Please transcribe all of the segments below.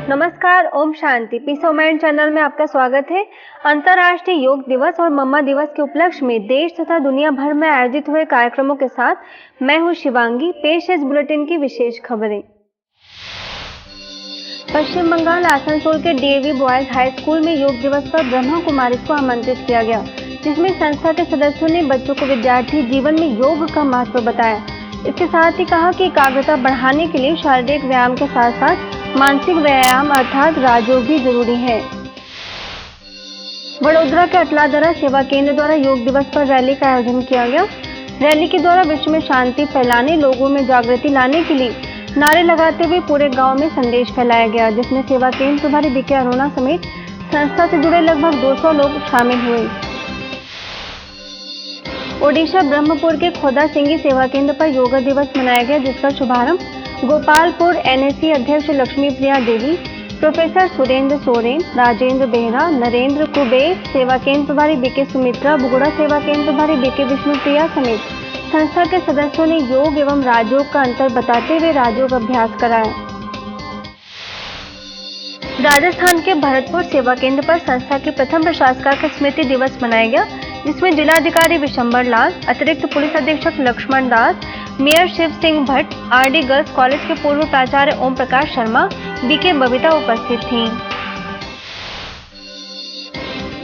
नमस्कार, Om Shanti. Piece of mind channel में आपका स्वागत है। अंतर्राष्ट्रीय योग दिवस और मम्मा दिवस के उपलक्ष्य में देश तथा दुनिया भर में आयोजित हुए कार्यक्रमों के साथ मैं हूं शिवांगी। पेश है इस बुलेटिन की विशेष खबरें। पश्चिम बंगाल आसनसोल के डीएवी बॉयज हाई स्कूल में योग दिवस पर ब्रह्मा कुमारीज को आमंत्रित किया गया, जिसमें संस्था के सदस्यों ने बच्चों को विद्यार्थी जीवन में योग का महत्व बताया। इसके साथ ही कहा कि एकाग्रता बढ़ाने के लिए शारीरिक व्यायाम के साथ साथ मानसिक व्यायाम अर्थात राजयोग भी जरूरी है। वडोदरा के अटलादरा सेवा केंद्र द्वारा योग दिवस पर रैली का आयोजन किया गया। रैली के द्वारा विश्व में शांति फैलाने, लोगों में जागृति लाने के लिए नारे लगाते हुए पूरे गांव में संदेश फैलाया गया, जिसमें सेवा केंद्र प्रभारी बीके अरोड़ा समेत संस्था से जुड़े लगभग 200 लोग शामिल हुए। ओडिशा ब्रह्मपुर के खोदा सिंगी सेवा केंद्र पर योगा दिवस मनाया गया, जिसका शुभारंभ गोपालपुर एनएससी अध्यक्ष लक्ष्मी प्रिया देवी, प्रोफेसर सुरेंद्र सोरेन, राजेंद्र बेहरा, नरेंद्र कुबेर, सेवा केंद्र प्रभारी बीके सुमित्रा, बुगुड़ा सेवा केंद्र प्रभारी बीके विष्णुप्रिया समेत संस्था के सदस्यों ने योग एवं राजयोग का अंतर बताते हुए राजयोग अभ्यास कराया। राजस्थान के भरतपुर सेवा केंद्र पर संस्था के प्रथम प्रशासका का स्मृति दिवस मनाया गया, जिसमें जिलाधिकारी विशंबर लाल, अतिरिक्त पुलिस अधीक्षक Laxman Das, mayor Shiv Singh Bhatt, RD girls college के पूर्व प्राचार्य ओम प्रकाश शर्मा, बीके बबीता उपस्थित थीं।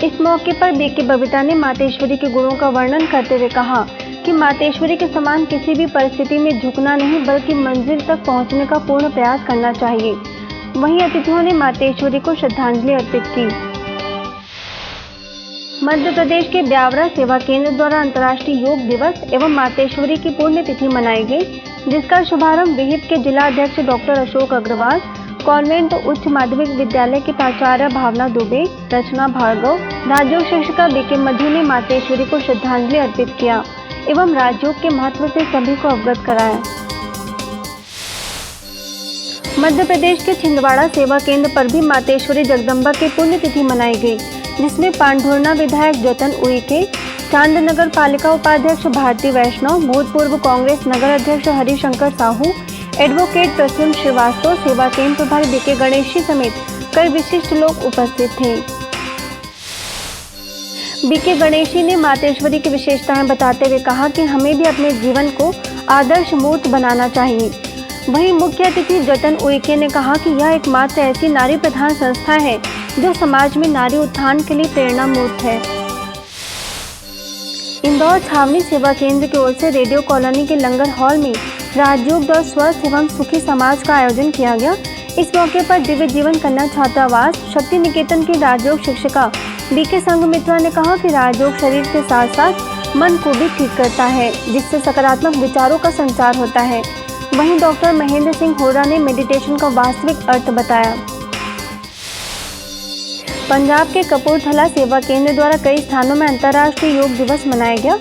इस मौके पर बीके बबीता ने मातेश्वरी के गुणों का वर्णन करते हुए कहा कि मातेश्वरी के समान किसी भी परिस्थिति में झुकना नहीं बल्कि मंजिल तक पहुंचने का पूर्ण प्रयास करना चाहिए। वहीं अतिथियों ने मातेश्वरी को श्रद्धांजलि अर्पित की। मध्य प्रदेश के ब्यावरा सेवा केंद्र द्वारा अंतर्राष्ट्रीय योग दिवस एवं मातेश्वरी की पुण्यतिथि मनाई गई, जिसका शुभारंभ विहिप के जिला अध्यक्ष डॉक्टर अशोक अग्रवाल, कॉन्वेंट उच्च माध्यमिक विद्यालय की प्राचार्य भावना दुबे, रचना भार्गव, राजयोग शिक्षिका बीके मधु ने मातेश्वरी को श्रद्धांजलि अर्पित किया एवं राजयोग के महत्व से सभी को अवगत कराया। मध्य प्रदेश के छिंदवाड़ा सेवा केंद्र पर भी मातेश्वरी जगदम्बा की पुण्यतिथि मनाई गई, जिसमें पांढुर्णा विधायक जतन उइके, चांद नगर पालिका उपाध्यक्ष भारती वैष्णव, भूतपूर्व कांग्रेस नगर अध्यक्ष हरिशंकर साहू, एडवोकेट प्रसून श्रीवास्तव, सेवा केंद्र प्रभारी बीके गणेशी समेत कई विशिष्ट लोग उपस्थित थे। बीके गणेशी ने मातेश्वरी की विशेषताएं बताते हुए कहा कि हमें भी अपने जीवन को आदर्श मूर्त बनाना चाहिए। वहीं मुख्य अतिथि जतन उइके ने कहा कि यह एकमात्र ऐसी नारी प्रधान संस्था है जो समाज में नारी उत्थान के लिए प्रेरणा मूर्त है। इंदौर छावनी सेवा केंद्र की ओर से रेडियो कॉलोनी के लंगर हॉल में राजयोग और स्वस्थ एवं सुखी समाज का आयोजन किया गया। इस मौके पर दिव्य जीवन कन्या छात्रावास शक्ति निकेतन की राजयोग शिक्षिका बीके संघमित्रा ने कहा कि राजयोग शरीर के साथ साथ मन को भी ठीक करता है, जिससे सकारात्मक विचारों का संचार होता है। वहीं डॉक्टर महेंद्र सिंह होरा ने मेडिटेशन का वास्तविक अर्थ बताया। पंजाब के कपूरथला सेवा केंद्र द्वारा कई स्थानों में अंतर्राष्ट्रीय योग दिवस मनाया गया।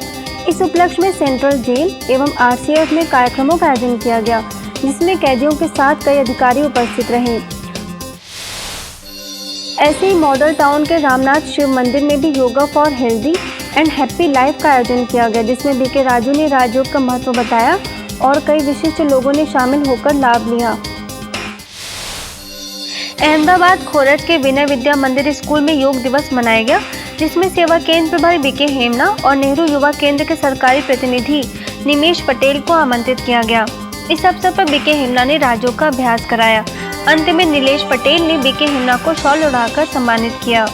इस उपलक्ष्य में सेंट्रल जेल एवं आरसीएफ में कार्यक्रमों का आयोजन किया गया, जिसमें कैदियों के साथ कई अधिकारी उपस्थित रहे। ऐसे ही मॉडल टाउन के रामनाथ शिव मंदिर में भी yoga for healthy and happy life का आयोजन किया गया, जिसमें बीके राजू ने राजयोग का महत्व बताया और कई विशिष्ट लोगों ने शामिल होकर लाभ लिया। अहमदाबाद खोरठ के विनय विद्या मंदिर स्कूल में योग दिवस मनाया गया, जिसमें सेवा केंद्र प्रभारी बीके हेमना और नेहरू युवा केंद्र के सरकारी प्रतिनिधि निमेश पटेल को आमंत्रित किया गया। इस अवसर पर बीके हेमना ने राजयोग का अभ्यास कराया। अंत में नीलेश पटेल ने बीके हेमना को शॉल उड़ाकर सम्मानित किया।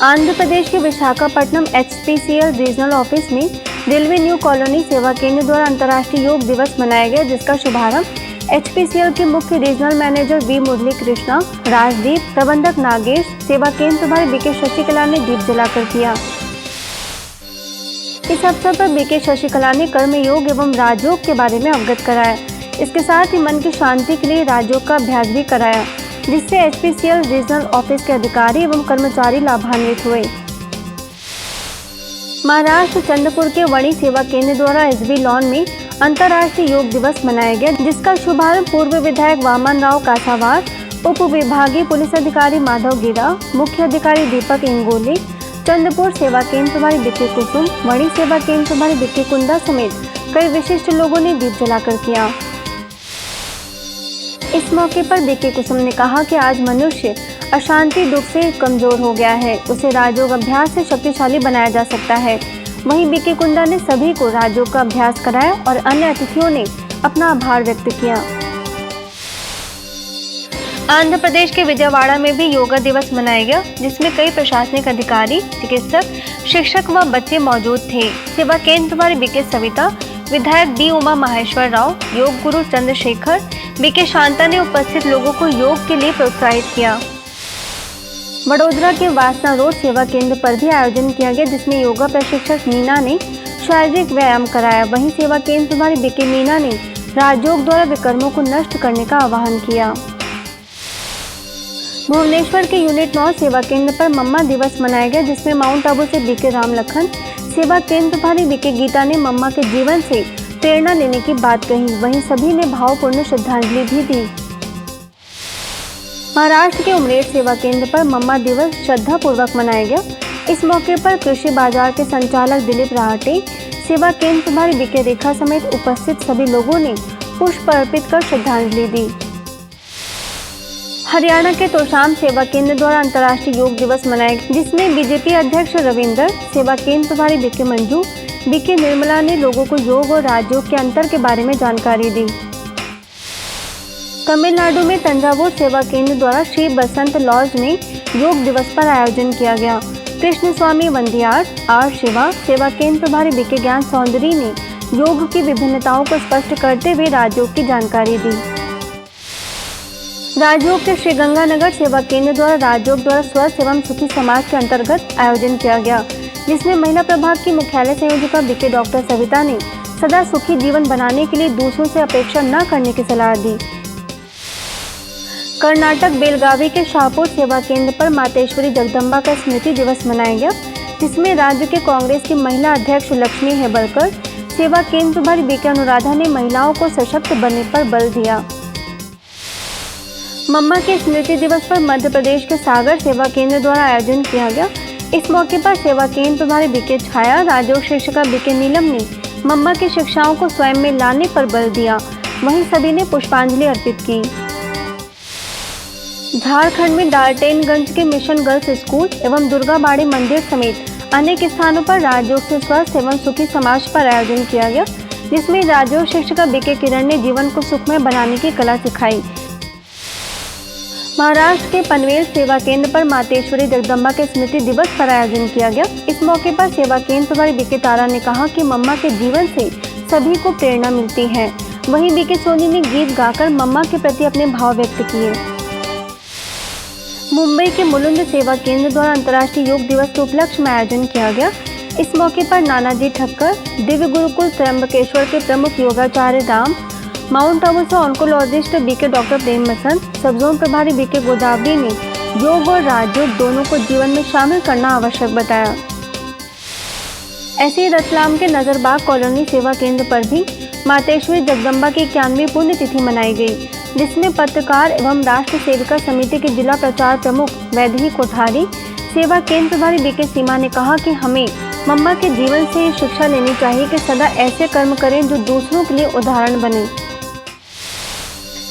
आंध्र प्रदेश के विशाखापट्टनम एचपीसीएल रीजनल ऑफिस में रेलवे न्यू कॉलोनी सेवा केंद्र द्वारा अंतर्राष्ट्रीय योग दिवस मनाया गया, जिसका शुभारंभ एचपीसीएल के मुख्य रीजनल मैनेजर वी मुरली कृष्णा, राजदीप, प्रबंधक नागेश, सेवा केंद्र प्रभारी बीके शशिकला ने दीप जलाकर किया। इस अवसर पर बीके शशिकला ने कर्म योग एवं राजयोग के बारे में अवगत कराया। इसके साथ ही मन की शांति के लिए राजयोग का अभ्यास भी कराया, जिससे एचपीसीएल रीजनल ऑफिस के अधिकारी एवं कर्मचारी लाभान्वित हुए। महाराष्ट्र चंद्रपुर के वणी सेवा केंद्र द्वारा एसबी लॉन में अंतर्राष्ट्रीय योग दिवस मनाया गया, जिसका शुभारंभ पूर्व विधायक वामन राव कासावार, उप विभागीय पुलिस अधिकारी माधव गिरा, मुख्य अधिकारी दीपक इंगोले, चंद्रपुर सेवा केंद्र प्रभारी बीके कुसुम, वणी सेवा केंद्र प्रभारी बीके कुंदा समेत कई विशिष्ट लोगों ने दीप जलाकर किया। इस मौके पर बीके कुसुम ने कहा कि आज मनुष्य अशांति दुख से कमजोर हो गया है, उसे राजयोग अभ्यास से शक्तिशाली बनाया जा सकता है। वहीं बीके कुंडा ने सभी को राजयोग का अभ्यास कराया और अन्य अतिथियों ने अपना आभार व्यक्त किया। आंध्र प्रदेश के विजयवाड़ा में भी योगा दिवस मनाया गया, जिसमें कई प्रशासनिक अधिकारी, चिकित्सक, शिक्षक व बच्चे मौजूद थे। सेवा केंद्र प्रभारी बीके सविता, विधायक डी उमा महेश्वर राव, योग गुरु चंद्रशेखर, बीके शांता ने उपस्थित लोगों को योग के लिए प्रोत्साहित किया। वडोदरा के वासना रोड सेवा केंद्र पर भी आयोजन किया गया, जिसमें योगा प्रशिक्षक मीना ने शारीरिक व्यायाम कराया। वहीं सेवा केंद्र प्रभारी बीके मीना ने राजयोग द्वारा विकर्मों को नष्ट करने का आह्वान किया। भुवनेश्वर के यूनिट 9 सेवा केंद्र पर मम्मा दिवस मनाया गया, जिसमें माउंट आबू से बीके राम लखन, सेवा केंद्र प्रभारी बीके गीता ने मम्मा के जीवन से प्रेरणा लेने की बात कही। वहीं सभी ने भावपूर्ण श्रद्धांजलि भी दी। महाराष्ट्र के उमरेड सेवा केंद्र पर मम्मा दिवस श्रद्धा पूर्वक मनाया गया। इस मौके पर कृषि बाजार के संचालक दिलीप राहटे, सेवा केंद्र प्रभारी बीके रेखा समेत उपस्थित सभी लोगों ने पुष्प अर्पित कर श्रद्धांजलि दी। हरियाणा के तोशाम सेवा केंद्र द्वारा अंतर्राष्ट्रीय योग दिवस मनाया गया, जिसमें बीजेपी अध्यक्ष रविंदर, सेवा केंद्र प्रभारी बीके मंजू, बीके निर्मला ने लोगों को योग और राजयोग के अंतर के बारे में जानकारी दी। तमिलनाडु में तंजावुर सेवा केंद्र द्वारा श्री बसंत लॉज में योग दिवस पर आयोजन किया गया। कृष्ण स्वामी वंदियार, आर शिवा, सेवा केंद्र प्रभारी बीके ज्ञान सौंदरी ने योग की विभिन्नताओं को स्पष्ट करते हुए राजयोग की जानकारी दी। राजयोग के श्रीगंगानगर सेवा केंद्र द्वारा राजयोग द्वारा स्वस्थ एवं सुखी समाज के अंतर्गत आयोजन किया गया, जिसमें महिला प्रभाग की मुख्यालय संयोजिका बीके डॉक्टर सविता ने सदा सुखी जीवन बनाने के लिए दूसरों से अपेक्षा न करने की सलाह दी। कर्नाटक बेलगावी के शाहपुर सेवा केंद्र पर मातेश्वरी जगदम्बा का स्मृति दिवस मनाया गया, जिसमें राज्य के कांग्रेस की महिला अध्यक्ष लक्ष्मी हेबलकर, सेवा केंद्र प्रभारी बीके अनुराधा ने महिलाओं को सशक्त बनने पर बल दिया। मम्मा के स्मृति दिवस पर मध्य प्रदेश के सागर सेवा केंद्र द्वारा आयोजन किया गया। इस मौके पर सेवा केंद्र प्रभारी बीके छाया, राजयोग शिक्षिका बीके नीलम ने मम्मा की शिक्षाओं को स्वयं में लाने पर बल दिया। वहीं सभी ने पुष्पांजलि अर्पित की। झारखंड में डाल्टेनगंज के मिशन गर्ल्स स्कूल एवं दुर्गाबाड़ी मंदिर समेत अनेक स्थानों पर राजयोग से स्वस्थ एवं सुखी समाज पर आयोजन किया गया, जिसमें राजयोग शिक्षिका बीके किरण ने जीवन को सुखमय बनाने की कला सिखाई। महाराष्ट्र के पनवेल सेवा केंद्र पर मातेश्वरी जगदम्बा के स्मृति दिवस पर आयोजन किया गया। इस मौके पर सेवा केंद्र प्रभारी बीके तारा ने कहा कि मम्मा के जीवन से सभी को प्रेरणा मिलती है। वहीं बीके सोनी ने गीत गाकर मम्मा के प्रति अपने भाव व्यक्त किए। मुंबई के मुलुंड सेवा केंद्र द्वारा अंतर्राष्ट्रीय योग दिवस के उपलक्ष्य में आयोजन किया गया। इस मौके पर नानाजी ठक्कर, दिव्य गुरुकुल त्र्यंबकेश्वर के प्रमुख योगाचार्य राम, माउंट आबू से ऑन्कोलॉजिस्ट बीके डॉक्टर प्रेम बसंत, सब जोन प्रभारी बीके गोदावरी ने योग और राजयोग दोनों को जीवन में शामिल करना आवश्यक बताया। ऐसे ही रतलाम के नजरबाग कॉलोनी सेवा केंद्र पर भी मातेश्वरी जगदम्बा की 91वीं पुण्यतिथि मनाई गई, जिसमें पत्रकार एवं राष्ट्र सेविका समिति के जिला प्रचार प्रमुख वैदेही कोठारी, सेवा केंद्र प्रभारी बीके सीमा ने कहा कि हमें मम्मा के जीवन से शिक्षा लेनी चाहिए कि सदा ऐसे कर्म करें जो दूसरों के लिए उदाहरण बने।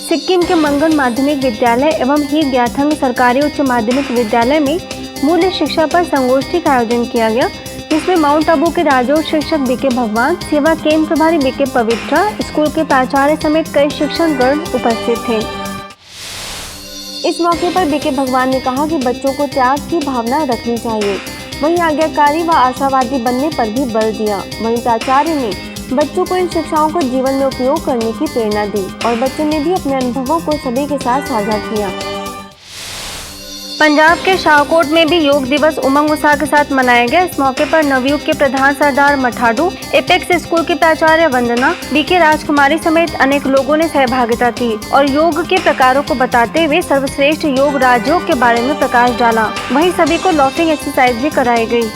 सिक्किम के मंगन माध्यमिक विद्यालय एवं ही ग्याथंग सरकारी उच्च माध्यमिक विद्यालय में मूल्य शिक्षा पर संगोष्ठी का आयोजन किया गया, जिसमें माउंट आबू के राजयोग शिक्षक बीके भगवान, सेवा केंद्र प्रभारी बीके पवित्रा, स्कूल के प्राचार्य समेत कई शिक्षकगण उपस्थित थे। इस मौके पर बीके भगवान ने कहा कि बच्चों को त्याग की भावना रखनी चाहिए। वहीं आज्ञाकारी व आशावादी बनने पर भी बल दिया। वहीं प्राचार्य ने बच्चों को इन शिक्षाओं को जीवन में उपयोग करने की प्रेरणा दी और बच्चों ने भी अपने अनुभवों को सभी के साथ साझा किया। पंजाब के शाहकोट में भी योग दिवस उमंग उत्साह के साथ मनाया गया। इस मौके पर नवयुग के प्रधान सरदार मठाडू, एपेक्स स्कूल की प्राचार्य वंदना, बीके राजकुमारी समेत अनेक लोगों ने सहभागिता की और योग के प्रकारों को बताते हुए सर्वश्रेष्ठ योग राजयोग के बारे में प्रकाश डाला। वहीं सभी को लॉफिंग एक्सरसाइज भी कराई गई।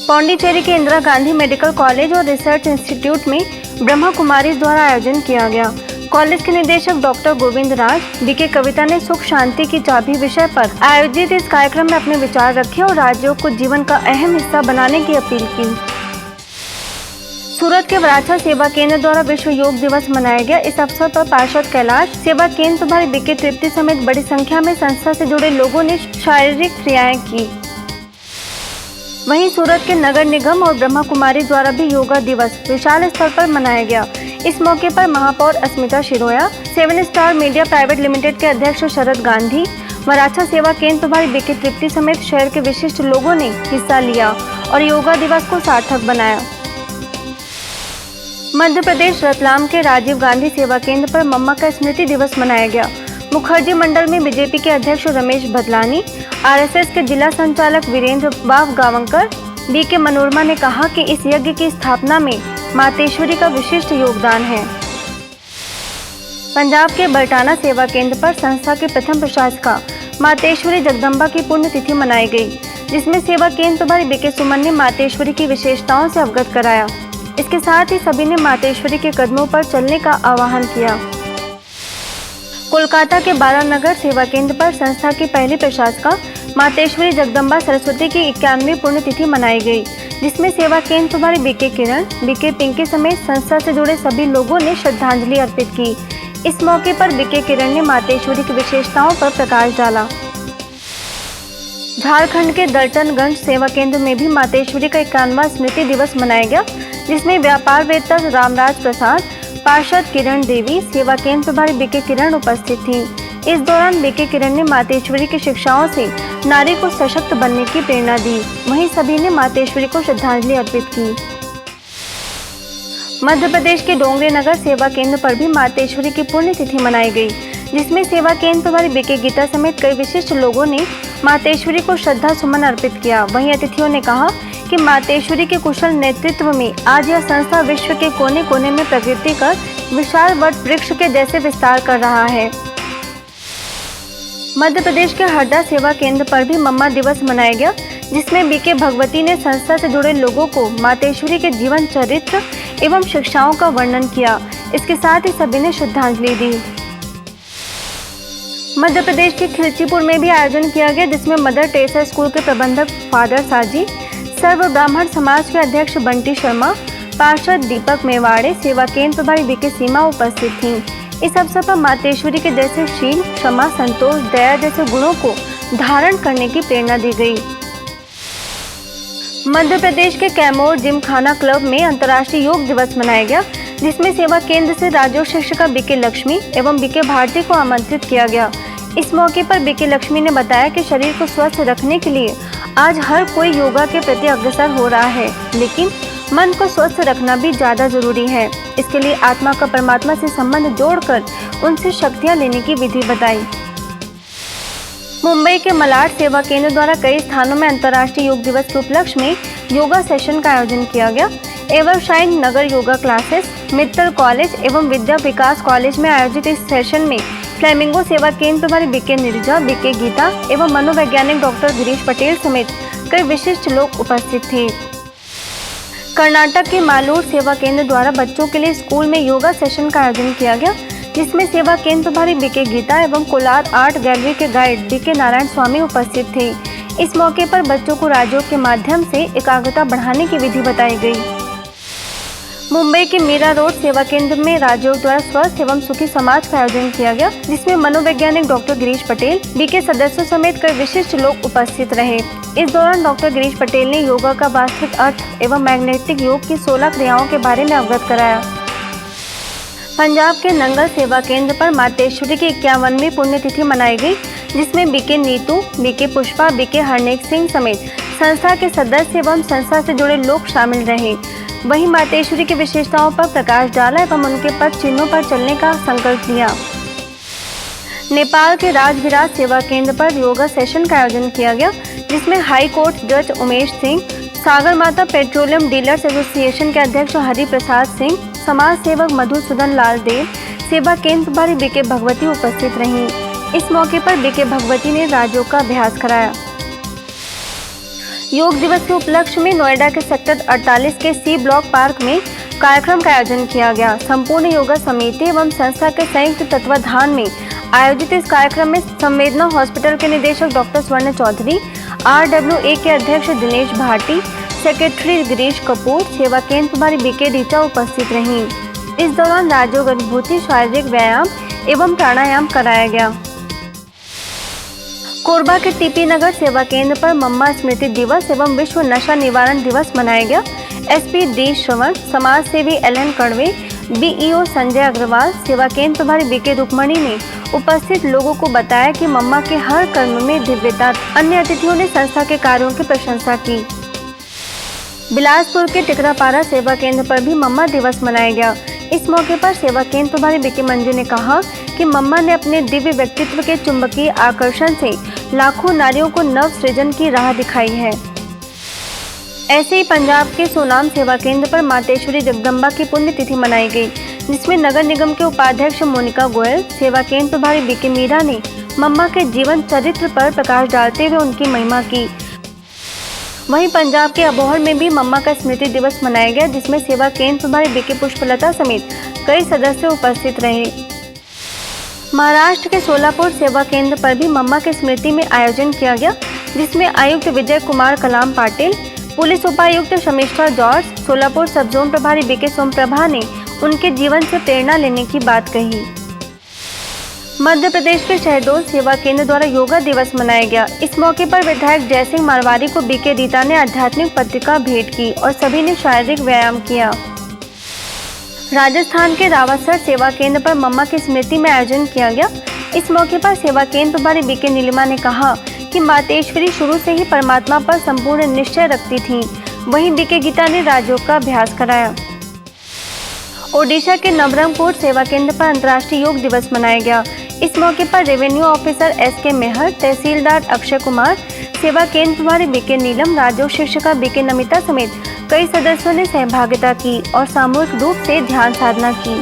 पौंडीचेरी के इंदिरा गांधी मेडिकल कॉलेज और रिसर्च इंस्टीट्यूट में ब्रह्मा कुमारी द्वारा आयोजन किया गया। कॉलेज के निदेशक डॉक्टर गोविंद राज, बीके कविता ने सुख शांति की चाबी विषय पर आयोजित इस कार्यक्रम में अपने विचार रखे और राजयोग को जीवन का अहम हिस्सा बनाने की अपील की। सूरत के वराछा सेवा केंद्र द्वारा विश्व योग दिवस मनाया गया। इस अवसर पर पार्षद कैलाश, सेवा केंद्र प्रभारी बीके तृप्ति समेत बड़ी संख्या में संस्था से जुड़े लोगों ने शारीरिक क्रियाएं की। वहीं सूरत के नगर निगम और ब्रह्मा कुमारी द्वारा भी योगा दिवस विशाल स्तर पर मनाया गया। इस मौके पर महापौर अस्मिता Shiroya, 7 star media private limited के अध्यक्ष शरद गांधी, वराछा सेवा केंद्र प्रभारी बीके तृप्ति समेत शहर के विशिष्ट लोगों ने हिस्सा लिया और योगा दिवस को सार्थक बनाया। मध्य प्रदेश रतलाम के राजीव गांधी सेवा केंद्र पर मम्मा का स्मृति दिवस मनाया गया। मुखर्जी मंडल में बीजेपी के अध्यक्ष रमेश भदलानी, आरएसएस के जिला संचालक वीरेंद्र गावंकर, बीके मनोरमा ने कहा कि इस यज्ञ की स्थापना में मातेश्वरी का विशिष्ट योगदान है। पंजाब के बरटाना सेवा केंद्र पर संस्था के प्रथम प्रशासिका मातेश्वरी जगदम्बा की पुण्यतिथि मनाई गई, जिसमें सेवा केंद्र प्रभारी बीके सुमन ने मातेश्वरी की विशेषताओं से अवगत कराया। इसके साथ ही सभी ने मातेश्वरी के कदमों पर चलने का आह्वान किया। कोलकाता के बालानगर सेवा केंद्र पर संस्था की पहली प्रशासिका मातेश्वरी जगदम्बा सरस्वती की 91वीं पुण्यतिथि मनाई गई, जिसमें सेवा केंद्र प्रभारी बीके किरण, बीके पिंकी समेत संस्था से जुड़े सभी लोगों ने श्रद्धांजलि अर्पित की। इस मौके पर बीके किरण ने मातेश्वरी की विशेषताओं पर प्रकाश डाला। झारखंड के दर्टनगंज सेवा केंद्र में भी मातेश्वरी का 91वां स्मृति दिवस मनाया गया, जिसमें व्यापारवेत्ता रामराज प्रसाद, पार्षद किरण देवी, सेवा केंद्र प्रभारी बीके किरण उपस्थित थीं। इस दौरान बीके किरण ने मातेश्वरी की शिक्षाओं से नारी को सशक्त बनने की प्रेरणा दी। वहीं सभी ने मातेश्वरी को श्रद्धांजलि अर्पित की। मध्य प्रदेश के डोंगरी नगर सेवा केंद्र पर भी मातेश्वरी की पुण्यतिथि मनाई गई, जिसमें सेवा केंद्र प्रभारी बीके गीता समेत कई विशिष्ट लोगों ने मातेश्वरी को श्रद्धा सुमन अर्पित किया। वहीं अतिथियों ने कहा कि मातेश्वरी के कुशल नेतृत्व में आज यह संस्था विश्व के कोने कोने में प्रकृति का विशाल वट वृक्ष के जैसे विस्तार कर रहा है। मध्य प्रदेश के हरदा सेवा केंद्र पर भी मम्मा दिवस मनाया गया, जिसमें बीके भगवती ने संस्था से जुड़े लोगों को मातेश्वरी के जीवन चरित्र एवं शिक्षाओं का वर्णन किया। इसके साथ ही सभी ने श्रद्धांजलि दी। मध्य प्रदेश के खिलचीपुर में भी आयोजन किया गया, जिसमें मदर टेरेसा स्कूल के प्रबंधक फादर साजी, सर्व ब्राह्मण समाज के अध्यक्ष बंटी शर्मा, पार्षद दीपक मेवाड़े, सेवा केंद्र प्रभारी बीके सीमा उपस्थित थीं। इस अवसर पर मातेश्वरी के जैसे शील, क्षमा, संतोष, दया जैसे गुणों को धारण करने की प्रेरणा दी गई। मध्य प्रदेश के कैमोर जिमखाना क्लब में अंतर्राष्ट्रीय योग दिवस मनाया गया, जिसमें सेवा केंद्र से राजयोग शिक्षिका बीके लक्ष्मी एवं बीके भारती को आमंत्रित किया गया। इस मौके पर बीके लक्ष्मी ने बताया कि शरीर को स्वस्थ रखने के लिए आज हर कोई योगा के प्रति अग्रसर हो रहा है, लेकिन मन को स्वस्थ रखना भी ज्यादा जरूरी है। इसके लिए आत्मा का परमात्मा से संबंध जोड़कर उनसे शक्तियां लेने की विधि बताई। मुंबई के मलाड सेवा केंद्र द्वारा कई स्थानों में अंतर्राष्ट्रीय योग दिवस के उपलक्ष्य में योगा सेशन का आयोजन किया गया। एवरशाइन नगर योगा क्लासेस, मित्तल कॉलेज एवं विद्या विकास कॉलेज में आयोजित इस सेशन में फ्लेमिंगो सेवा केंद्र प्रभारी बीके नीरजा, बीके गीता एवं मनोवैज्ञानिक डॉक्टर गिरीश पटेल समेत कई विशिष्ट लोग उपस्थित थे। कर्नाटक के मालूर सेवा केंद्र द्वारा बच्चों के लिए स्कूल में योगा सेशन का आयोजन किया गया, जिसमें सेवा केंद्र प्रभारी बीके गीता एवं कोलार आर्ट गैलरी के गाइड बीके नारायण स्वामी उपस्थित थे। इस मौके पर बच्चों को राजयोग के माध्यम से एकाग्रता बढ़ाने की विधि बताई गई। मुंबई के मीरा रोड सेवा केंद्र में राजयोग द्वारा स्वस्थ एवं सुखी समाज का आयोजन किया गया, जिसमें मनोवैज्ञानिक डॉक्टर गिरीश पटेल, बीके सदस्यों समेत कई विशिष्ट लोग उपस्थित रहे। इस दौरान डॉक्टर गिरीश पटेल ने योगा का वास्तविक अर्थ एवं मैग्नेटिक योग की 16 क्रियाओं के बारे में अवगत कराया। पंजाब के नंगल सेवा केंद्र पर मातेश्वरी की 51वीं पुण्यतिथि मनाई गई, जिसमें BK Neetu, BK Pushpa, BK Harnek Singh समेत संस्था के सदस्य एवं संस्था से जुड़े लोग शामिल रहे। वहीं मातेश्वरी की विशेषताओं पर प्रकाश डाला एवं उनके पद चिन्हों पर चलने का संकल्प लिया। नेपाल के राजविराज सेवा केंद्र पर योगा सेशन का आयोजन किया गया, जिसमें हाई कोर्ट जज उमेश सिंह, सागर माता पेट्रोलियम डीलर्स एसोसिएशन के अध्यक्ष हरि प्रसाद सिंह, समाज सेवक मधुसूदन लाल देव, सेवा केंद्र प्रभारी बीके भगवती उपस्थित रहीं। इस मौके पर बीके भगवती ने राजयोग का अभ्यास कराया। योग दिवस के उपलक्ष्य में नोएडा के सेक्टर 48 के सी ब्लॉक पार्क में कार्यक्रम का आयोजन किया गया। संपूर्ण योगा समिति एवं संस्था के संयुक्त तत्वाधान में आयोजित इस कार्यक्रम में संवेदना हॉस्पिटल के निदेशक डॉक्टर स्वर्ण चौधरी, RWA के अध्यक्ष दिनेश भाटी, सेक्रेटरी गिरीश कपूर, सेवा केंद्र प्रभारी बीके रीचा उपस्थित रहीं। इस दौरान राजयोग अनुभूति, शारीरिक व्यायाम एवं प्राणायाम कराया गया। कोरबा के टीपी नगर सेवा केंद्र पर मम्मा स्मृति दिवस एवं विश्व नशा निवारण दिवस मनाया गया। एसपी डी श्रवण, समाज सेवी एलएन कड़वे, बीईओ संजय अग्रवाल, सेवा केंद्र प्रभारी बीके रुक्मणी ने उपस्थित लोगों को बताया कि मम्मा के हर कर्म में दिव्यता। अन्य अतिथियों ने संस्था के कार्यों की प्रशंसा की। बिलासपुर के टिकरापारा सेवा केंद्र पर भी मम्मा दिवस मनाया गया। इस मौके पर सेवा केंद्र प्रभारी बीके मंजू ने कहा कि मम्मा ने अपने दिव्य व्यक्तित्व के चुंबकीय आकर्षण से लाखों नारियों को नव सृजन की राह दिखाई है। ऐसे ही पंजाब के सोनाम सेवा केंद्र पर मातेश्वरी जगदम्बा की पुण्यतिथि मनाई गई, जिसमें नगर निगम के उपाध्यक्ष मोनिका गोयल, सेवा केंद्र प्रभारी बीके मीरा ने मम्मा के जीवन चरित्र पर प्रकाश डालते हुए उनकी महिमा की। वहीं पंजाब के अबोहर में भी मम्मा का स्मृति दिवस मनाया गया, जिसमें सेवा केंद्र प्रभारी बीके पुष्पलता समेत कई सदस्य उपस्थित रहे। महाराष्ट्र के सोलापुर सेवा केंद्र पर भी मम्मा की स्मृति में आयोजन किया गया, जिसमें आयुक्त विजय कुमार कलाम पाटिल, पुलिस उपायुक्त शमिष्ठा जॉर्ज, सोलापुर सब जोन प्रभारी बीके सोमप्रभा ने उनके जीवन से प्रेरणा लेने की बात कही। मध्य प्रदेश के शहडोल सेवा केंद्र द्वारा योगा दिवस मनाया गया। इस मौके पर विधायक जयसिंह मारवाड़ी को बीके रीता ने आध्यात्मिक पत्रिका भेंट की और सभी ने शारीरिक व्यायाम किया। राजस्थान के रावतसर सेवा केंद्र पर मम्मा की स्मृति में आयोजन किया गया। इस मौके पर सेवा केंद्र प्रभारी बीके नीलिमा ने कहा कि मातेश्वरी शुरू से ही परमात्मा पर संपूर्ण निश्चय रखती थीं। वहीं बीके गीता ने राजयोग का अभ्यास कराया। ओडिशा के नवरंगपुर सेवा केंद्र पर अंतर्राष्ट्रीय योग दिवस मनाया गया। इस मौके पर रेवेन्यू ऑफिसर एसके मेहर, तहसीलदार अक्षय कुमार, सेवा केंद्र प्रभारी बीके नीलम, राजयोग शिक्षिका बीके नमिता समेत कई सदस्यों ने सहभागिता की और सामूहिक रूप से ध्यान साधना की।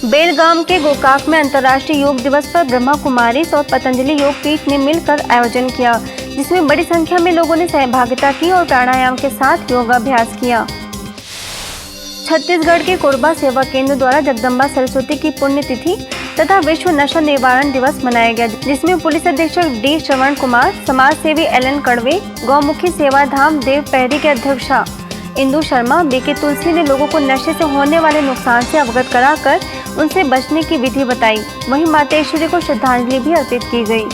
बेलगाम के गोकाक में अंतर्राष्ट्रीय योग दिवस पर ब्रह्मा कुमारीज और पतंजलि योग पीठ ने मिलकर आयोजन किया, जिसमें बड़ी संख्या में लोगों ने सहभागिता की और प्राणायाम के साथ योगाभ्यास किया। छत्तीसगढ़ के कोरबा सेवा केंद्र द्वारा जगदम्बा सरस्वती की पुण्यतिथि तथा विश्व नशा निवारण दिवस मनाया गया, जिसमें पुलिस अधीक्षक डी श्रवण कुमार, समाज सेवी एलएन कड़वे, गौमुखी सेवा धाम देव पहरी के अध्यक्षा इंदु शर्मा, बीके तुलसी ने लोगों को नशे से होने वाले नुकसान से अवगत कराकर उनसे बचने की विधि बताई। वहीं मातेश्वरी को श्रद्धांजलि भी अर्पित की गई।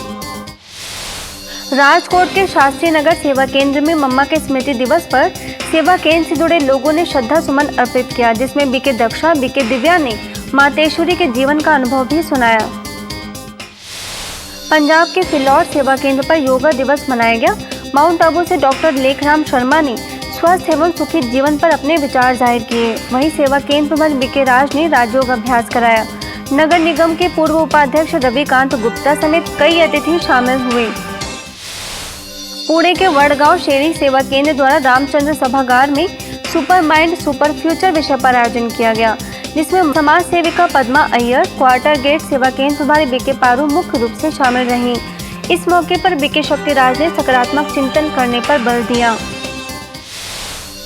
राजकोट के शास्त्री नगर सेवा केंद्र में मम्मा के स्मृति दिवस पर सेवा केंद्र से जुड़े लोगों ने श्रद्धा सुमन अर्पित किया, जिसमें बीके दक्षा, बीके दिव्या ने मातेश्वरी के जीवन का अनुभव भी सुनाया। पंजाब के फिलौर सेवा केंद्र पर योगा दिवस मनाया गया। माउंट आबू से डॉक्टर लेखराम शर्मा ने स्वस्थ एवं सुखी जीवन पर अपने विचार जाहिर किए। वहीं सेवा केंद्र प्रभारी बीके राज ने राजयोग अभ्यास कराया। नगर निगम के पूर्व उपाध्यक्ष रविकांत गुप्ता समेत कई अतिथि शामिल हुए। पुणे के वडगांव शेरी सेवा केंद्र द्वारा रामचंद्र सभागार में सुपर माइंड सुपर फ्यूचर विषय पर आयोजन किया गया, जिसमें समाज सेविका पद्मा अय्यर, क्वार्टर गेट सेवा केंद्र प्रभारी बीके पारू मुख्य रूप से शामिल रहीं। इस मौके पर बीके शक्तिराज ने सकारात्मक चिंतन करने पर बल दिया।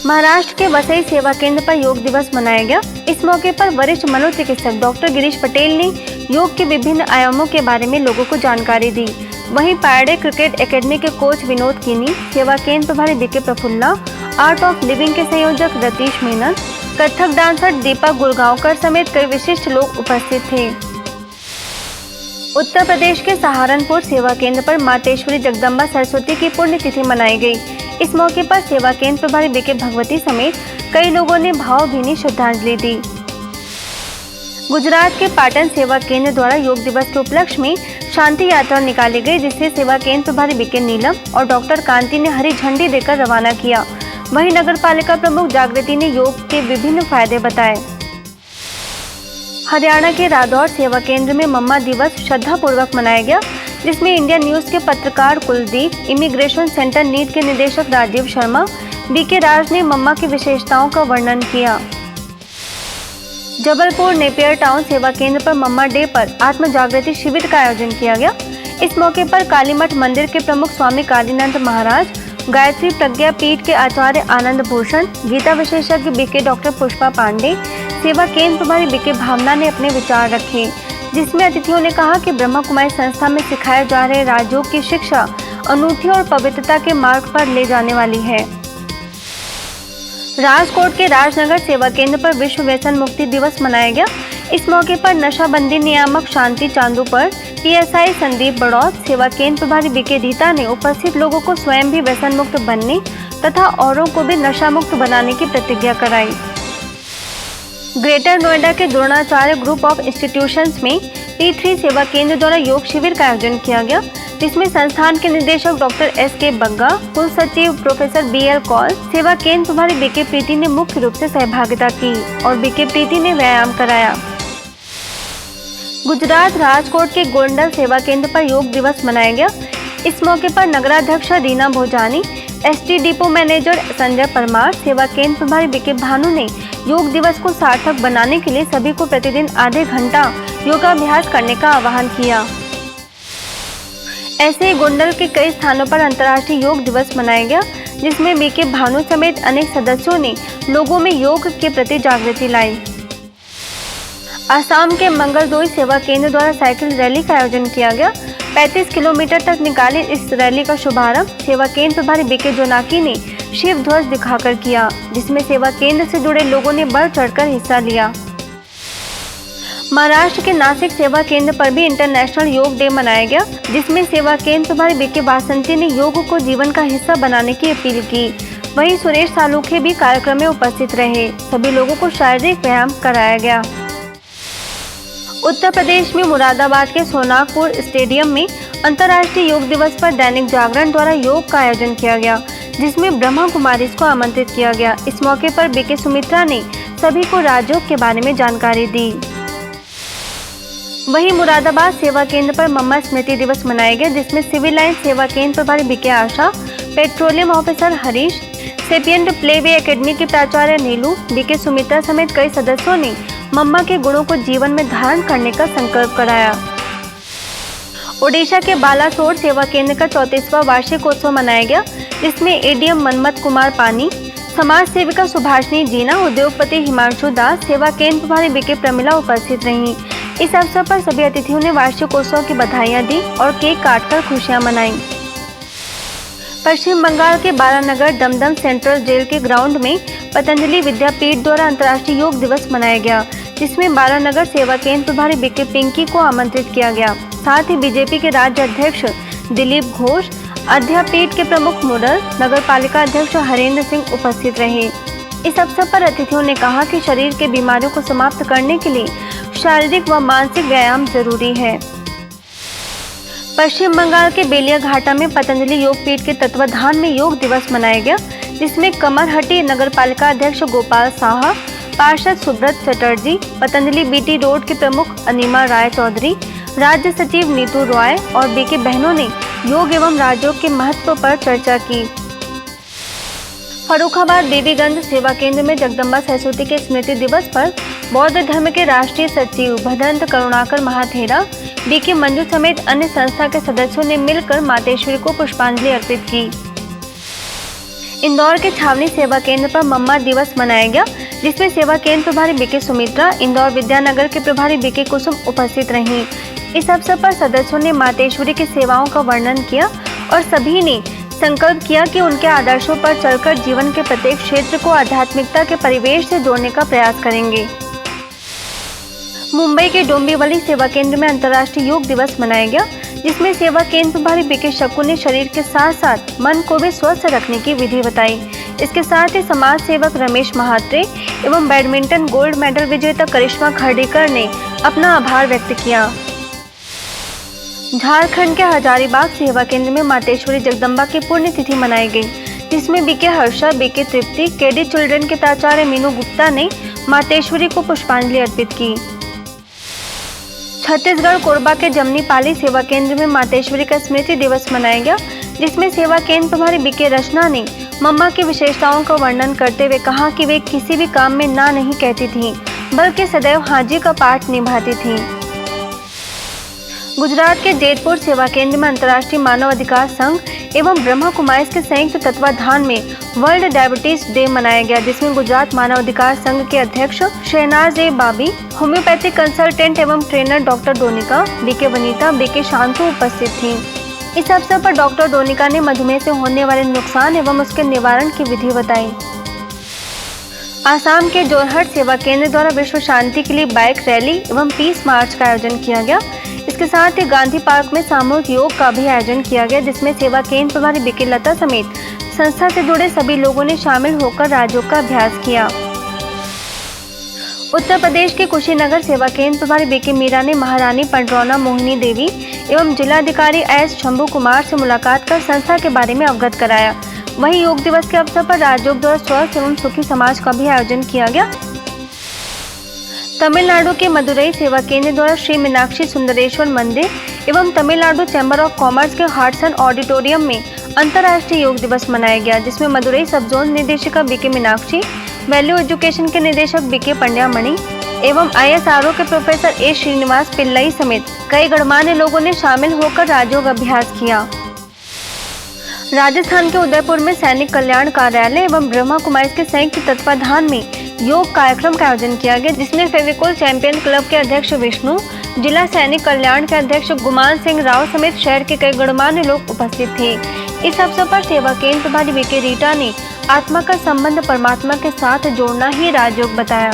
महाराष्ट्र के वसई सेवा केंद्र पर योग दिवस मनाया गया। इस मौके पर वरिष्ठ मनोचिकित्सक डॉक्टर गिरीश पटेल ने योग के विभिन्न आयामों के बारे में लोगों को जानकारी दी। वहीं पायड़े क्रिकेट एकेडमी के कोच विनोद कीनी, सेवा केंद्र प्रभारी BK Prafulla, art of living के संयोजक रतीश मेनन, कथक डांसर दीपक गुड़गांवकर समेत कई विशिष्ट लोग उपस्थित थे। उत्तर प्रदेश के सहारनपुर सेवा केंद्र पर मातेश्वरी जगदम्बा सरस्वती की पुण्यतिथि मनाई गई। इस मौके पर सेवा केंद्र प्रभारी बीके भगवती समेत कई लोगों ने भावभीनी श्रद्धांजलि दी। गुजरात के पाटन सेवा केंद्र द्वारा योग दिवस के उपलक्ष्य में शांति यात्रा निकाली गई, जिसे सेवा केंद्र प्रभारी बीके नीलम और डॉक्टर कांति ने हरी झंडी देकर रवाना किया। वहीं नगर पालिका प्रमुख जागृति ने योग के विभिन्न फायदे बताए। हरियाणा के रादौर सेवा केंद्र में मम्मा दिवस श्रद्धापूर्वक मनाया गया, जिसमें इंडिया न्यूज के पत्रकार कुलदीप, इमिग्रेशन सेंटर नीट के निदेशक राजीव शर्मा, बीके राज ने मम्मा की विशेषताओं का वर्णन किया। जबलपुर नेपियर टाउन सेवा केंद्र पर मम्मा डे पर आत्म जागृति शिविर का आयोजन किया गया। इस मौके पर कालीमठ मंदिर के प्रमुख स्वामी कालीनंद महाराज, गायत्री प्रज्ञा पीठ के आचार्य आनंद भूषण, गीता विशेषज्ञ बीके डॉक्टर पुष्पा पांडे, सेवा केंद्र प्रभारी बीके भावना ने अपने विचार रखे, जिसमें अतिथियों ने कहा कि ब्रह्मा कुमारी संस्था में सिखाए जा रहे राजयोग की शिक्षा अनूठी और पवित्रता के मार्ग पर ले जाने वाली है। राजकोट के राजनगर सेवा केंद्र पर विश्व व्यसन मुक्ति दिवस मनाया गया। इस मौके पर नशाबंदी नियामक शांति चांदू पर पीएसआई संदीप बड़ौत, सेवा केंद्र प्रभारी बीके रीता ने उपस्थित लोगों को स्वयं भी व्यसन मुक्त बनने तथा औरों को भी नशा मुक्त बनाने की प्रतिज्ञा कराई। ग्रेटर नोएडा के द्रोणाचार्य ग्रुप ऑफ इंस्टीट्यूशंस में P3 सेवा केंद्र द्वारा योग शिविर का आयोजन किया गया, जिसमें संस्थान के निदेशक डॉक्टर SK बग्गा, कुल सचिव प्रोफेसर BL कौल, सेवा केंद्र प्रभारी बीके प्रीति ने मुख्य रूप से सहभागिता की और बीके प्रीति ने व्यायाम कराया। गुजरात राजकोट के गोंडल सेवा केंद्र पर योग दिवस मनाया गया। इस मौके पर नगराध्यक्ष Reena Bhojani, ST depot manager Sanjay Parmar, सेवा केंद्र प्रभारी बीके भानु ने योग दिवस को सार्थक बनाने के लिए सभी को प्रतिदिन आधे घंटा योगाभ्यास करने का आह्वान किया। ऐसे ही गोंडल के कई स्थानों पर अंतर्राष्ट्रीय योग दिवस मनाया गया, जिसमें बीके भानु समेत अनेक सदस्यों ने लोगों में योग के प्रति जागृति लाई। आसाम के मंगलदोई सेवा केंद्र द्वारा साइकिल रैली का आयोजन किया गया। 35 किलोमीटर तक निकाली इस रैली का शुभारंभ सेवा केंद्र प्रभारी बीके जोनाकी ने शिव ध्वज दिखाकर किया, जिसमें सेवा केंद्र से जुड़े लोगों ने बढ़ चढ़कर हिस्सा लिया। महाराष्ट्र के नासिक सेवा केंद्र पर भी इंटरनेशनल योग डे मनाया गया, जिसमें सेवा केंद्र प्रभारी बीके वासंती ने योग को जीवन का हिस्सा बनाने की अपील की। वहीं सुरेश सालूखे भी कार्यक्रम में उपस्थित रहे। सभी लोगों को शारीरिक व्यायाम कराया गया। उत्तर प्रदेश में मुरादाबाद के सोनागपुर स्टेडियम में अंतर्राष्ट्रीय योग दिवस पर दैनिक जागरण द्वारा योग का आयोजन किया गया, जिसमें ब्रह्मा कुमारीज को आमंत्रित किया गया। इस मौके पर बीके सुमित्रा ने सभी को राजयोग के बारे में जानकारी दी। वहीं मुरादाबाद सेवा केंद्र पर मम्मा स्मृति दिवस मनाया गया, जिसमें सिविल लाइन सेवा केंद्र प्रभारी BK Asha, petroleum officer Harish, Sapient playway academy की प्राचार्य नीलू, बीके सुमित्रा समेत कई सदस्यों ने मम्मा के गुणों को जीवन में धारण करने का संकल्प कराया। ओडिशा के बालासोर सेवा केंद्र का 34वां वार्षिक उत्सव मनाया गया, जिसमें एडीएम मनमत कुमार पानी, समाज सेविका सुभाषिनी जीना, उद्योगपति हिमांशु दास, सेवा केंद्र प्रभारी बीके प्रमिला उपस्थित रहीं। इस अवसर पर सभी अतिथियों ने वार्षिक उत्सव की बधाइयां दी और केक काटकर खुशियां मनाई। पश्चिम बंगाल के बारानगर दमदम सेंट्रल जेल के ग्राउंड में पतंजलि विद्यापीठ द्वारा अंतर्राष्ट्रीय योग दिवस मनाया गया, जिसमें बारानगर सेवा केंद्र प्रभारी बीके पिंकी को आमंत्रित किया गया। साथ ही बीजेपी के राज्य अध्यक्ष दिलीप घोष, अध्यापीठ के प्रमुख मुरल, नगर पालिका अध्यक्ष हरेंद्र सिंह उपस्थित रहे। इस अवसर पर अतिथियों ने कहा कि शरीर के बीमारियों को समाप्त करने के लिए शारीरिक व मानसिक व्यायाम जरूरी है। पश्चिम बंगाल के बेलिया घाटा में पतंजलि योग पीठ के तत्वाधान में योग दिवस मनाया गया, जिसमें कमरहट्टी नगर पालिका अध्यक्ष गोपाल साहा, पार्षद सुब्रत चटर्जी, पतंजलि बीटी रोड के प्रमुख अनिमा राय चौधरी, राज्य सचिव नीतू रॉय और बीके बहनों ने योग एवं राजयोग के महत्व पर चर्चा की। फर्रुखाबाद देवीगंज सेवा केंद्र में जगदम्बा सरस्वती के स्मृति दिवस पर बौद्ध धर्म के राष्ट्रीय सचिव भदंत करुणाकर महाथेरा, बीके मंजू समेत अन्य संस्था के सदस्यों ने मिलकर मातेश्वरी को पुष्पांजलि अर्पित की। इंदौर के छावनी सेवा केंद्र पर मम्मा दिवस मनाया गया, जिसमें सेवा केंद्र प्रभारी बीके सुमित्रा, इंदौर विद्यानगर के प्रभारी बीके कुसुम उपस्थित रहीं। इस अवसर पर सदस्यों ने मातेश्वरी की सेवाओं का वर्णन किया और सभी ने संकल्प किया कि उनके आदर्शों पर चलकर जीवन के प्रत्येक क्षेत्र को आध्यात्मिकता के परिवेश से जोड़ने का प्रयास करेंगे। मुंबई के डोंबिवली सेवा केंद्र में अंतर्राष्ट्रीय योग दिवस मनाया गया, जिसमें सेवा केंद्र प्रभारी बीके शक्कू ने शरीर के साथ साथ मन को भी स्वस्थ रखने की विधि बताई। इसके साथ ही समाज सेवक रमेश महात्रे एवं बैडमिंटन गोल्ड मेडल विजेता करिश्मा खर्डीकर ने अपना आभार व्यक्त किया। झारखंड के हजारीबाग सेवा केंद्र में मातेश्वरी जगदम्बा की पुण्यतिथि मनाई गई, जिसमें बीके हर्षा, बीके तृप्ति, केडी चिल्ड्रन के प्राचार्य मीनू गुप्ता ने मातेश्वरी को पुष्पांजलि अर्पित की। छत्तीसगढ़ कोरबा के जमनीपाली सेवा केंद्र में मातेश्वरी का स्मृति दिवस मनाया गया, जिसमें सेवा केंद्र प्रभारी बीके रचना ने मम्मा की विशेषताओं का वर्णन करते हुए कहा कि वे किसी भी काम में ना नहीं कहती थीं, बल्कि सदैव हाजी का पाठ निभाती थीं। गुजरात के जेतपुर सेवा केंद्र में अंतर्राष्ट्रीय मानव अधिकार संघ एवं ब्रह्मा कुमारीज के संयुक्त तत्वाधान में वर्ल्ड डायबिटीज डे मनाया गया, जिसमें गुजरात मानव अधिकार संघ के अध्यक्ष Shahnaz A Babi, homeopathic consultant एवं trainer doctor Donika, BK Vanita, BK Shantu उपस्थित थीं। इस अवसर पर डॉक्टर डोनिका ने मधुमेह से होने वाले नुकसान एवं उसके निवारण की विधि बताई। आसाम के जोरहट सेवा केंद्र द्वारा विश्व शांति के लिए बाइक रैली एवं पीस मार्च का आयोजन किया गया। इसके साथ ही गांधी पार्क में सामूहिक योग का भी आयोजन किया गया, जिसमें सेवा केंद्र प्रभारी बीके लता समेत संस्था से जुड़े सभी लोगों ने शामिल होकर राजयोग का अभ्यास किया। उत्तर प्रदेश के कुशीनगर सेवा केंद्र प्रभारी बीके मीरा ने महारानी पंडरौना मोहिनी देवी एवं जिलाधिकारी एस शंभू कुमार से मुलाकात कर संस्था के बारे में अवगत कराया। वहीं योग दिवस के अवसर पर राजयोग द्वारा स्वस्थ एवं सुखी समाज का भी आयोजन किया गया। तमिलनाडु के मदुरई सेवा केंद्र द्वारा श्री मीनाक्षी सुंदरेश्वर मंदिर एवं तमिलनाडु चैम्बर ऑफ कॉमर्स के हार्टसन ऑडिटोरियम में अंतर्राष्ट्रीय योग दिवस मनाया गया, जिसमें मदुरई सब जोन निदेशिका बीके मीनाक्षी, वैल्यू एजुकेशन के निदेशक बीके पंड्यामणि एवं ISRO के प्रोफेसर ए श्रीनिवास पिल्लई समेत कई गणमान्य लोगों ने शामिल होकर राजयोग अभ्यास किया। राजस्थान के उदयपुर में सैनिक कल्याण कार्यालय एवं ब्रह्मा कुमारीज के संयुक्त तत्वाधान में योग कार्यक्रम का आयोजन किया गया, जिसमें फेविकोल चैंपियन क्लब के अध्यक्ष विष्णु, जिला सैनिक कल्याण के अध्यक्ष गुमान सिंह राव समेत शहर के कई गणमान्य लोग उपस्थित थे। इस अवसर पर सेवा केंद्र प्रभारी बीके रीटा ने आत्मा का संबंध परमात्मा के साथ जोड़ना ही राजयोग बताया।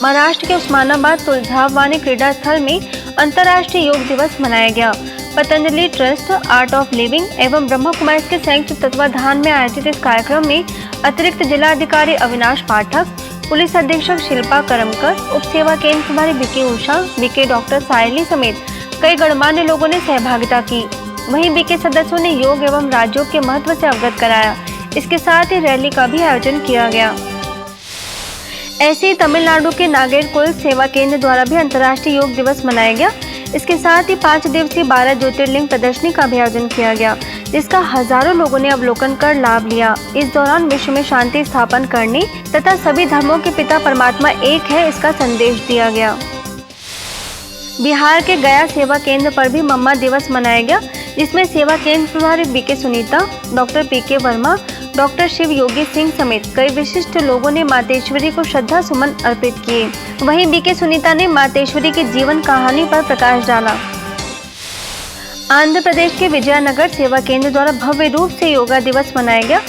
महाराष्ट्र के उस्मानाबाद तुलजाभवानी क्रीडा स्थल में अंतर्राष्ट्रीय योग दिवस मनाया गया। Patanjali trust, art of living एवं ब्रह्मा कुमारीज के संयुक्त तत्वाधान में आयोजित इस कार्यक्रम में अतिरिक्त जिलाधिकारी अविनाश पाठक, पुलिस अधीक्षक शिल्पा करमकर, उप सेवा केंद्र प्रभारी BK Usha, BK doctor Sayali समेत कई गणमान्य लोगों ने सहभागिता की। वहीं बीके सदस्यों ने योग एवं राजयोग के महत्व से अवगत कराया। इसके साथ ही रैली का भी आयोजन किया गया। ऐसे ही तमिलनाडु के नागेरकोइल सेवा केंद्र द्वारा भी अंतर्राष्ट्रीय योग दिवस मनाया गया। इसके साथ ही 5 दिवसीय 12 ज्योतिर्लिंग प्रदर्शनी का भी आयोजन किया गया, जिसका हजारों लोगों ने अवलोकन कर लाभ लिया। इस दौरान विश्व में शांति स्थापन करने तथा सभी धर्मों के पिता परमात्मा एक है, इसका संदेश दिया गया। बिहार के गया सेवा केंद्र पर भी मम्मा दिवस मनाया गया, जिसमें सेवा केंद्र प्रभारी बीके सुनीता, डॉक्टर पीके वर्मा, डॉक्टर शिव योगी सिंह समेत कई विशिष्ट लोगों ने मातेश्वरी को श्रद्धा सुमन अर्पित किए। वहीं बीके सुनीता ने मातेश्वरी की जीवन कहानी पर प्रकाश डाला। आंध्र प्रदेश के विजयनगर सेवा केंद्र द्वारा भव्य रूप से योगा दिवस मनाया गया।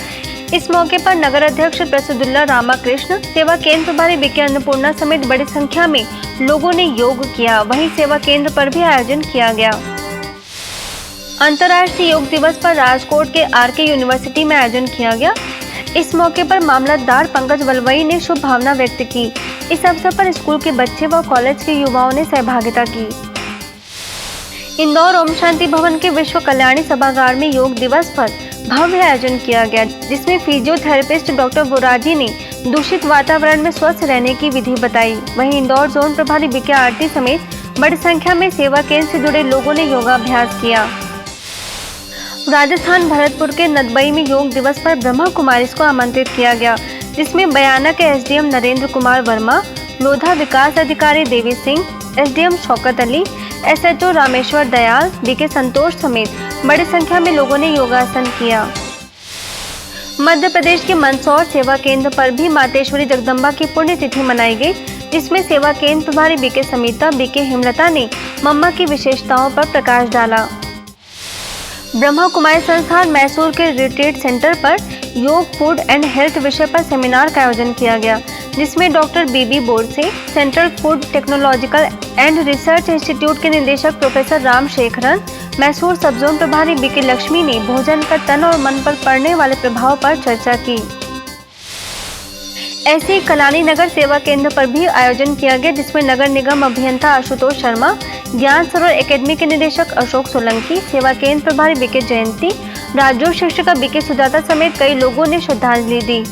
इस मौके पर नगर अध्यक्ष प्रसुदुल्ला रामाकृष्ण, सेवा केंद्र प्रभारी बीके अन्नपूर्णा समेत बड़ी संख्या में लोगों ने योग किया। वहीं सेवा केंद्र पर भी आयोजन किया गया। अंतर्राष्ट्रीय योग दिवस पर राजकोट के RK यूनिवर्सिटी में आयोजन किया गया। इस मौके पर मामलतदार पंकज वलवई ने शुभ भावना व्यक्त की। इस अवसर पर स्कूल के बच्चे व कॉलेज के युवाओं ने सहभागिता की। इंदौर ओम शांति भवन के विश्व कल्याणी सभागार में योग दिवस पर भव्य आयोजन किया गया, जिसमें फिजियोथेरेपिस्ट डॉक्टर बोराजी ने दूषित वातावरण में स्वस्थ रहने की विधि बताई। वहीं इंदौर जोन प्रभारी बीके आरती समेत बड़ी संख्या में सेवा केंद्र से जुड़े लोगों ने योगाभ्यास किया। राजस्थान भरतपुर के नदबई में योग दिवस पर ब्रह्मा कुमारीज को आमंत्रित किया गया, जिसमें बयाना के SDM नरेंद्र कुमार वर्मा, लोधा विकास अधिकारी Devi Singh, SDM Shaukat Ali, SHO Rameshwar Dayal, BK Santosh समेत बड़ी संख्या में लोगों ने योगासन किया। मध्य प्रदेश के मंदसौर सेवा केंद्र पर भी मातेश्वरी जगदम्बा की पुण्यतिथि मनाई गई, जिसमें सेवा केंद्र प्रभारी बीके समिता, बीके हेमलता ने मम्मा की विशेषताओं पर प्रकाश डाला। ब्रह्मा कुमारी संस्थान मैसूर के रिट्रीट सेंटर पर योग, फूड एंड हेल्थ विषय पर सेमिनार का आयोजन किया गया, जिसमें doctor BB Borse, central food technological and research institute के निदेशक प्रोफेसर राम शेखरन, मैसूर सब जोन प्रभारी बीके लक्ष्मी ने भोजन का तन और मन पर पड़ने वाले प्रभाव पर चर्चा की। ऐसे ही कलानी नगर सेवा केंद्र पर भी आयोजन किया गया, जिसमें नगर निगम अभियंता आशुतोष शर्मा, ज्ञान सरोवर एकेडमी के निदेशक अशोक सोलंकी, सेवा केंद्र प्रभारी बीके जयंती, राजयोग शिक्षिका बीके सुजाता समेत कई लोगों ने श्रद्धांजलि दी।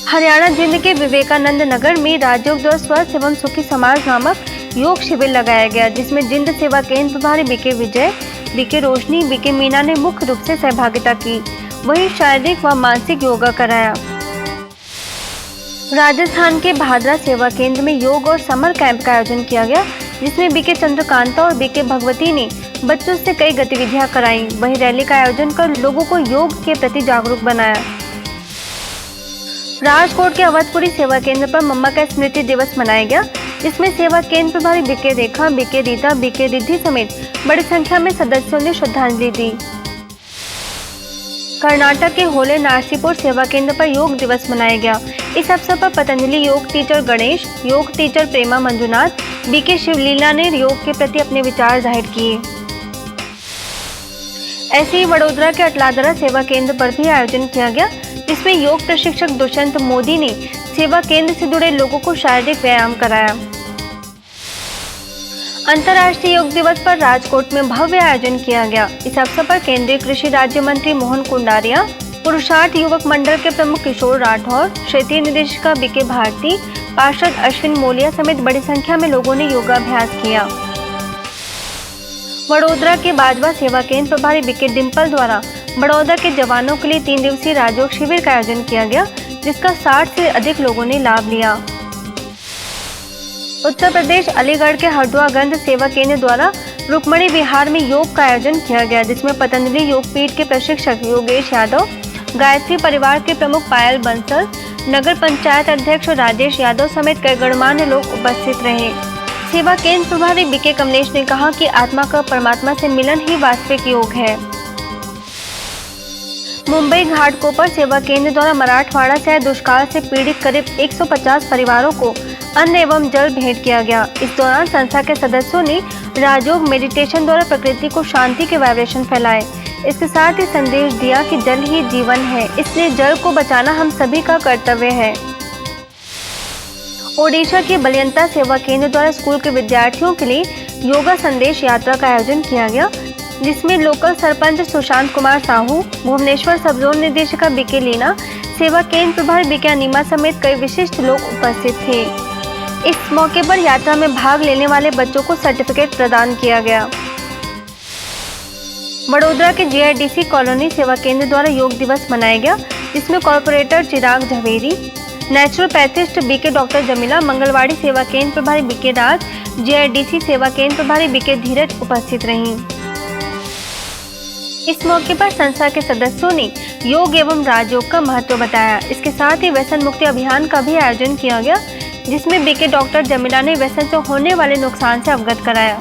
हरियाणा जिंद के विवेकानंद नगर में राजयोग द्वारा स्वस्थ एवं सुखी समाज नामक योग शिविर लगाया गया, जिसमें जिंद सेवा केंद्र प्रभारी बीके विजय, बीके रोशनी, बीके मीना ने मुख्य रूप से सहभागिता की। वहीं शारीरिक व मानसिक योगा कराया। राजस्थान के भादरा सेवा केंद्र में योग और समर कैंप का आयोजन किया गया, जिसमें बीके चंद्रकांता और बीके भगवती ने बच्चों से कई गतिविधियां कराई। वहीं रैली का आयोजन कर लोगों को योग के प्रति जागरूक बनाया। राजकोट के अवधपुरी सेवा केंद्र पर मम्मा का स्मृति दिवस मनाया गया, जिसमें सेवा केंद्र प्रभारी बीके रेखा, बीके रीता, बीके रिद्धि समेत बड़ी संख्या में सदस्यों ने श्रद्धांजलि दी। कर्नाटक के होले नारसीपुर सेवा केंद्र पर योग दिवस मनाया गया। इस अवसर पर पतंजलि योग टीचर गणेश, योग टीचर प्रेमा मंजुनाथ, बीके शिवलीला ने योग के प्रति अपने विचार जाहिर किए। ऐसे ही वडोदरा के अटलादरा सेवा केंद्र पर भी आयोजन किया गया, जिसमें योग प्रशिक्षक दुष्यंत मोदी ने सेवा केंद्र से जुड़े लोगों को शारीरिक व्यायाम कराया। अंतर्राष्ट्रीय योग दिवस पर राजकोट में भव्य आयोजन किया गया। इस अवसर पर केंद्रीय कृषि राज्य मंत्री मोहन कुंडारिया, पुरुषार्थ युवक मंडल के प्रमुख किशोर राठौर, क्षेत्रीय निदेशिका बीके भारती, पार्षद अश्विन मोलिया समेत बड़ी संख्या में लोगों ने योगाभ्यास किया। वडोदरा के बाजवा सेवा केंद्र प्रभारी बीके डिम्पल द्वारा बड़ौदा के जवानों के लिए 3 दिवसीय राजयोग शिविर का आयोजन किया गया, जिसका 60 से अधिक लोगों ने लाभ लिया। उत्तर प्रदेश अलीगढ़ के हरदुआगंज सेवा केंद्र द्वारा रुक्मणी विहार में योग का आयोजन किया गया, जिसमें पतंजलि योगपीठ के प्रशिक्षक योगेश यादव, गायत्री परिवार के प्रमुख पायल बंसल, नगर पंचायत अध्यक्ष राजेश यादव समेत कई गणमान्य लोग उपस्थित रहे। सेवा केंद्र प्रभारी बीके कमलेश ने कहा कि आत्मा का परमात्मा से मिलन ही वास्तविक योग है। मुंबई घाटकोपर सेवा केंद्र द्वारा मराठवाड़ा से दुष्काल से पीड़ित करीब 150 परिवारों को अन्न एवं जल भेंट किया गया। इस दौरान संस्था के सदस्यों ने राजयोग मेडिटेशन द्वारा प्रकृति को शांति के वाइब्रेशन फैलाए। इसके साथ ही संदेश दिया कि जल ही जीवन है, इसलिए जल को बचाना हम सभी का कर्तव्य है। ओडिशा के बलियंता सेवा केंद्र द्वारा स्कूल के विद्यार्थियों के लिए योगा संदेश यात्रा का आयोजन किया गया, जिसमें लोकल सरपंच सुशांत कुमार साहू, भुवनेश्वर सब जोन निदेशिका बीके लीना, सेवा केंद्र प्रभारी बीके अनिमा समेत कई विशिष्ट लोग उपस्थित थे। इस मौके पर यात्रा में भाग लेने वाले बच्चों को सर्टिफिकेट प्रदान किया गया। वडोदरा के जीआईडीसी कॉलोनी सेवा केंद्र द्वारा योग दिवस मनाया गया, जिसमें कॉर्पोरेटर चिराग झवेरी, नेचुरोपैथिस्ट बीके डॉक्टर जमीला, मंगलवाड़ी सेवा केंद्र प्रभारी बीके राज, जीआईडीसी सेवा केंद्र प्रभारी बीके धीरज उपस्थित रहीं। इस मौके पर संस्था के सदस्यों ने योग एवं राजयोग का महत्व बताया। इसके साथ ही व्यसन मुक्ति अभियान का भी आयोजन किया गया, जिसमें बीके डॉक्टर जमीला ने व्यसन से होने वाले नुकसान से अवगत कराया।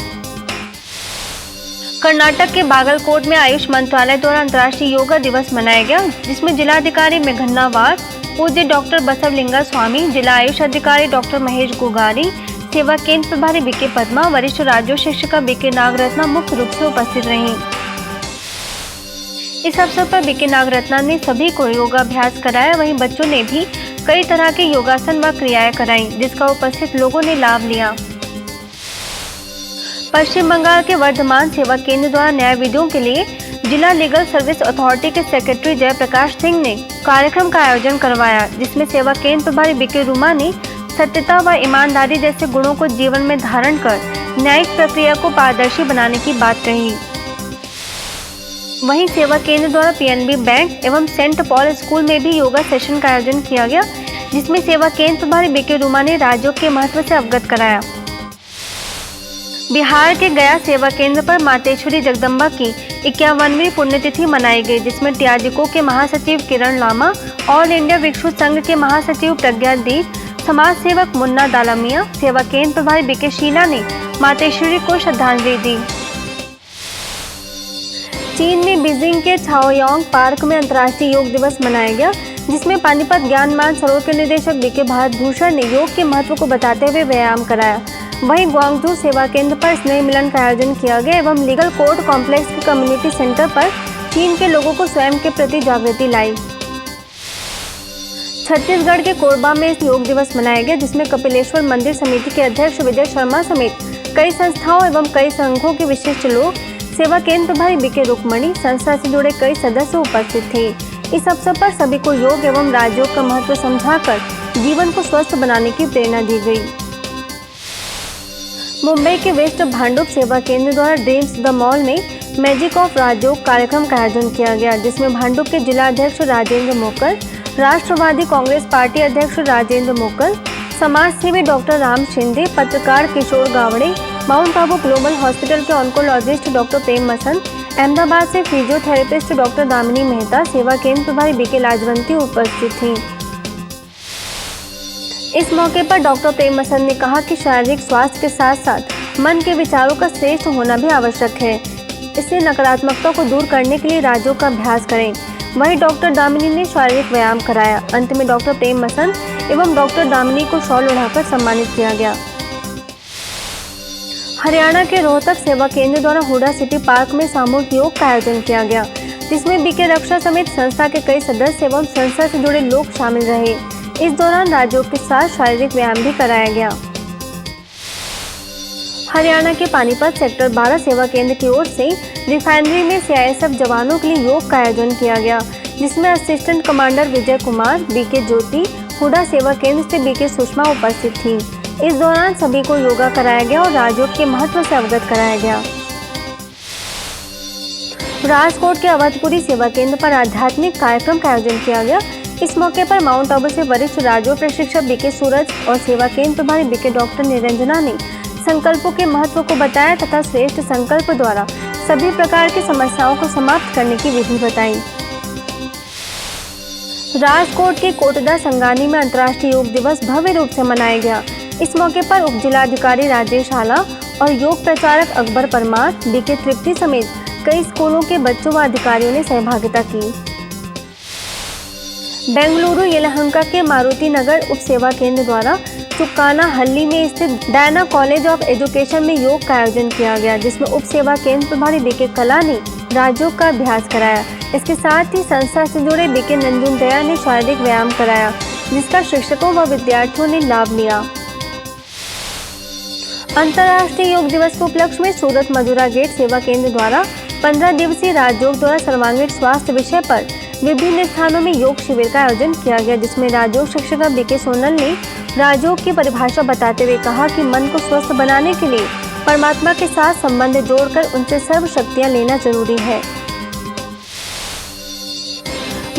कर्नाटक के बागलकोट में आयुष मंत्रालय द्वारा अंतर्राष्ट्रीय योगा दिवस मनाया गया, जिसमें जिलाधिकारी मेघन्ना वार, पूज्य डॉक्टर बसवलिंगा स्वामी, जिला आयुष अधिकारी डॉक्टर महेश गुगारी, सेवा केंद्र प्रभारी बीके पद्मा, वरिष्ठ राज्य शिक्षिका बीके नागरत्ना मुख्य रूप से उपस्थित रहीं। इस अवसर पर बीके नागरत्ना ने सभी को योगाभ्यास कराया। वहीं बच्चों ने भी कई तरह के योगासन व क्रियाएं कराई, जिसका उपस्थित लोगों ने लाभ लिया। पश्चिम बंगाल के वर्धमान सेवा केंद्र द्वारा न्याय विधियों के लिए जिला लीगल सर्विस अथॉरिटी के सेक्रेटरी जयप्रकाश सिंह ने कार्यक्रम का आयोजन करवाया, जिसमें सेवा केंद्र प्रभारी बीके रूमा ने सत्यता व ईमानदारी जैसे गुणों को जीवन में धारण कर न्यायिक प्रक्रिया को पारदर्शी बनाने की बात कही। वहीं सेवा केंद्र द्वारा पीएनबी बैंक एवं सेंट पॉल स्कूल में भी योगा सेशन का आयोजन किया गया, जिसमें सेवा केंद्र प्रभारी बीके रूमा ने राजयोग के महत्व से अवगत कराया। बिहार के गया सेवा केंद्र पर मातेश्वरी जगदम्बा की 51वीं पुण्यतिथि मनाई गई, जिसमें त्याजिकों के महासचिव किरण लामा, ऑल इंडिया भिक्षु संघ के महासचिव प्रज्ञा दीप, समाज सेवक मुन्ना दालामिया, सेवा केंद्र प्रभारी बीके शीला ने मातेश्वरी को श्रद्धांजलि दी। चीन में बीजिंग के छाओयांग पार्क में अंतर्राष्ट्रीय योग दिवस मनाया गया, जिसमें पानीपत ज्ञानमान सरोवर के निदेशक बीके भारत भूषण ने योग के महत्व को बताते हुए व्यायाम कराया। वहीं ग्वांगझू सेवा केंद्र पर स्नेह मिलन का आयोजन किया गया एवं लीगल कोर्ट कॉम्प्लेक्स के कम्युनिटी सेंटर पर चीन के लोगों को स्वयं के प्रति जागृति लाई। छत्तीसगढ़ के कोरबा में योग दिवस मनाया गया, जिसमें कपिलेश्वर मंदिर समिति के अध्यक्ष विजय शर्मा समेत कई संस्थाओं एवं कई संघों के विशिष्ट लोग, सेवा केंद्र प्रभारी बीके रुक्मणी, संस्था से जुड़े कई सदस्य उपस्थित थे। इस अवसर पर सभी को योग एवं राजयोग का महत्व समझाकर जीवन को स्वस्थ बनाने की प्रेरणा दी गई। मुंबई के वेस्ट भांडुप सेवा केंद्र द्वारा ड्रीम्स द मॉल में मैजिक ऑफ राजयोग कार्यक्रम का आयोजन किया गया, जिसमें भांडुप के जिला अध्यक्ष राजेंद्र मोकल, राष्ट्रवादी कांग्रेस पार्टी अध्यक्ष राजेंद्र मोकल, समाज सेवी डॉक्टर राम शिंदे, पत्रकार Kishore Gawade, Mount Abu global hospital के ऑन्कोलॉजिस्ट डॉक्टर प्रेम मसंद, अहमदाबाद से फिजियोथेरेपिस्ट डॉक्टर दामिनी मेहता, सेवा केंद्र प्रभारी बीके लाजवंती उपस्थित थीं। इस मौके पर डॉक्टर प्रेम मसंद ने कहा कि शारीरिक स्वास्थ्य के साथ साथ मन के विचारों का श्रेष्ठ होना भी आवश्यक है, इसलिए नकारात्मकता को दूर करने के लिए राजयोग का अभ्यास करें। वहीं डॉक्टर दामिनी ने शारीरिक व्यायाम कराया। अंत में डॉक्टर प्रेम मसंद एवं डॉक्टर दामिनी को शॉल ओढ़ाकर सम्मानित किया गया। हरियाणा के रोहतक सेवा केंद्र द्वारा हुडा सिटी पार्क में सामूहिक योग का आयोजन किया गया, जिसमें बीके रक्षा समेत संस्था के कई सदस्य एवं संस्था से जुड़े लोग शामिल रहे। इस दौरान राजयोग के साथ शारीरिक व्यायाम भी कराया गया। हरियाणा के पानीपत सेक्टर 12 सेवा केंद्र की ओर से रिफाइनरी में सीआईएसएफ जवानों के लिए योग का आयोजन किया गया, जिसमें assistant commander Vijay Kumar, BK ज्योति, हुडा सेवा केंद्र से बीके सुषमा उपस्थित थी। इस दौरान सभी को योगा कराया गया और राजयोग के महत्व से अवगत कराया गया। राजकोट के अवधपुरी सेवा केंद्र पर आध्यात्मिक कार्यक्रम का आयोजन किया गया। इस मौके पर माउंट आबू से वरिष्ठ राजयोग प्रशिक्षक बीके सूरज और सेवा केंद्र प्रभारी बीके डॉक्टर निरंजना ने संकल्पों के महत्व को बताया तथा श्रेष्ठ संकल्प द्वारा सभी प्रकार की समस्याओं को समाप्त करने की विधि बताई। राजकोट के कोटदा संगानी में अंतर्राष्ट्रीय योग दिवस भव्य रूप से मनाया गया। इस मौके पर उप जिलाधिकारी राजेश आला और योग प्रचारक अकबर परमार, बीके तृप्ति समेत कई स्कूलों के बच्चों व अधिकारियों ने सहभागिता की। बेंगलुरु यलहंका के मारुति नगर उप सेवा केंद्र द्वारा चुक्काना हल्ली में स्थित डायना कॉलेज ऑफ एजुकेशन में योग का आयोजन किया गया, जिसमें उप सेवा केंद्र प्रभारी बीके कला ने राजयोग का अभ्यास कराया। इसके साथ ही संस्था से जुड़े बीके नंजुन दया ने शारीरिक व्यायाम कराया, जिसका शिक्षकों व विद्यार्थियों ने लाभ लिया। अंतर्राष्ट्रीय योग दिवस के उपलक्ष्य में सूरत मधुरा गेट सेवा केंद्र द्वारा 15 दिवसीय राजयोग द्वारा सर्वांगीण स्वास्थ्य विषय पर विभिन्न स्थानों में योग शिविर का आयोजन किया गया, जिसमें राजयोग शिक्षिका बीके सोनल ने राजयोग की परिभाषा बताते हुए कहा कि मन को स्वस्थ बनाने के लिए परमात्मा के साथ संबंध जोड़कर उनसे सर्व शक्तियां लेना जरूरी है।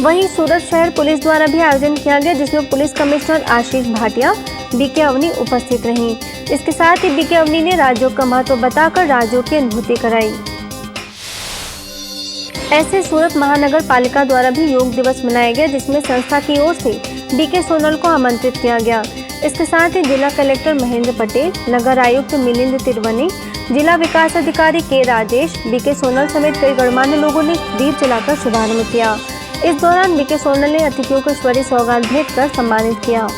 वहीं सूरत शहर पुलिस द्वारा भी आयोजन किया गया, जिसमें पुलिस कमिश्नर आशीष भाटिया, बीके अवनी उपस्थित रहीं। इसके साथ ही बीके अवनी ने राजयोग का महत्व बताकर राजयोग की अनुभूति कराई। ऐसे सूरत महानगर पालिका द्वारा भी योग दिवस मनाया गया, जिसमें संस्था की ओर से बीके सोनल को आमंत्रित किया गया। इसके साथ ही जिला कलेक्टर महेंद्र पटेल, नगर आयुक्त मिलिंद तिरवनी, जिला विकास अधिकारी के राजेश, बीके सोनल समेत कई गणमान्य लोगों ने दीप जलाकर शुभारंभ किया। इस दौरान बीके सोनल ने अतिथियों को ईश्वरीय सौगात भेंट कर सम्मानित किया।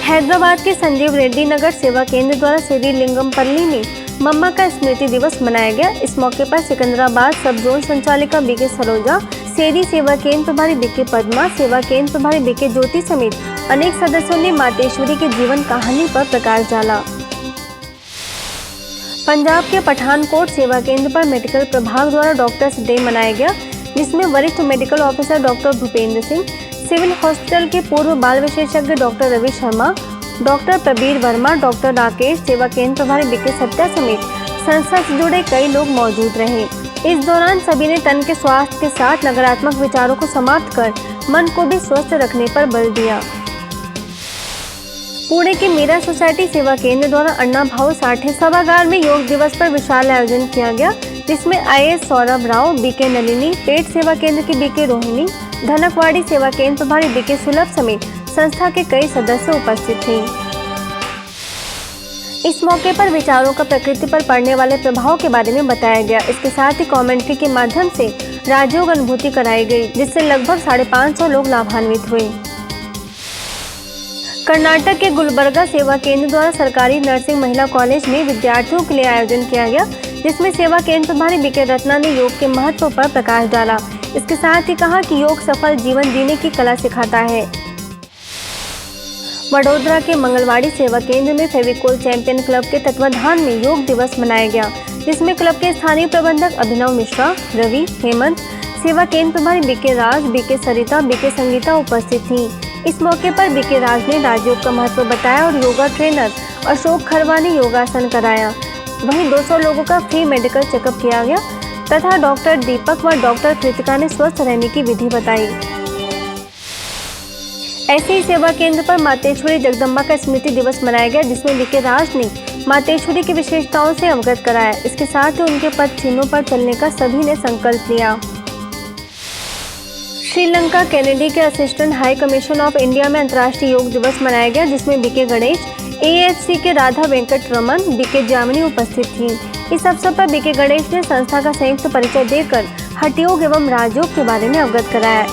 हैदराबाद के संजीव रेड्डी नगर सेवा केंद्र द्वारा श्री लिंगमपल्ली में मम्मा का स्मृति दिवस मनाया गया। इस मौके पर सिकंदराबाद सब जोन संचालिका बीके सरोजा, सेरी सेवा केंद्र प्रभारी बीके पद्मा, सेवा केंद्र प्रभारी बीके ज्योति समेत अनेक सदस्यों ने मातेश्वरी के जीवन कहानी पर प्रकाश डाला। पंजाब के पठानकोट सेवा केंद्र पर मेडिकल प्रभाग द्वारा डॉक्टर्स डे मनाया गया, जिसमें वरिष्ठ medical officer doctor Bhupendra Singh, civil hospital के पूर्व बाल विशेषज्ञ doctor Ravi Sharma, doctor Prabir Verma, doctor Rakesh, सेवा केंद्र प्रभारी बीके सत्या समेत संस्था से जुड़े कई लोग मौजूद रहे। इस दौरान सभी ने तन के स्वास्थ्य के साथ नकारात्मक विचारों को समाप्त कर मन को भी स्वस्थ रखने पर बल दिया। पुणे के मीरा सोसाइटी सेवा केंद्र द्वारा अन्ना भाऊ साठे सभागार में योग दिवस पर विशाल आयोजन किया गया, जिसमें आईएएस सौरभ राव, बीके नलिनी, पेट सेवा केंद्र की बीके रोहिणी, धनकवाड़ी सेवा केंद्र प्रभारी बीके सुलभ समेत संस्था के कई सदस्य उपस्थित थे। इस मौके पर विचारों का प्रकृति पर पड़ने वाले प्रभाव के बारे में बताया गया। इसके साथ ही कमेंट्री के माध्यम से राजयोग अनुभूति कराई गई, जिससे लगभग 550 लोग लाभान्वित हुए। कर्नाटक के गुलबर्गा सेवा केंद्र द्वारा सरकारी नर्सिंग महिला कॉलेज में विद्यार्थियों के लिए आयोजन किया गया, जिसमें सेवा केंद्र प्रभारी बीके रत्ना ने योग के महत्व पर प्रकाश डाला। इसके साथ ही कहा कि योग सफल जीवन जीने की कला सिखाता है। वडोदरा के मंगलवाड़ी सेवा केंद्र में फेविकोल चैंपियन क्लब के तत्वाधान में योग दिवस मनाया गया, जिसमें क्लब के स्थानीय प्रबंधक अभिनव मिश्रा, रवि, हेमंत, सेवा केंद्र प्रभारी बीके राज, बीके सरिता, बीके संगीता उपस्थित थीं। इस मौके पर बीके राज ने राजयोग का महत्व बताया और योगा ट्रेनर अशोक खरवा ने योगासन कराया। वहीं 200 लोगों का फ्री मेडिकल चेकअप किया गया तथा डॉक्टर दीपक व डॉक्टर कृतिका ने स्वस्थ रहने की विधि बताई। ऐसे ही सेवा केंद्र पर मातेश्वरी जगदम्बा का स्मृति दिवस मनाया गया, जिसमें बीके राज ने मातेश्वरी की विशेषताओं से अवगत कराया। इसके साथ ही उनके पद चिन्हों पर चलने का सभी ने संकल्प लिया। श्रीलंका कैनेडी के assistant high commission of India में अंतर्राष्ट्रीय योग दिवस मनाया गया, जिसमें बीके गणेश, एएफसी के राधा वेंकट रमन, बीके जामिनी उपस्थित थी। इस अवसर पर बीके गणेश ने संस्था का संयुक्त परिचय देकर हठयोग एवं राजयोग के बारे में अवगत कराया।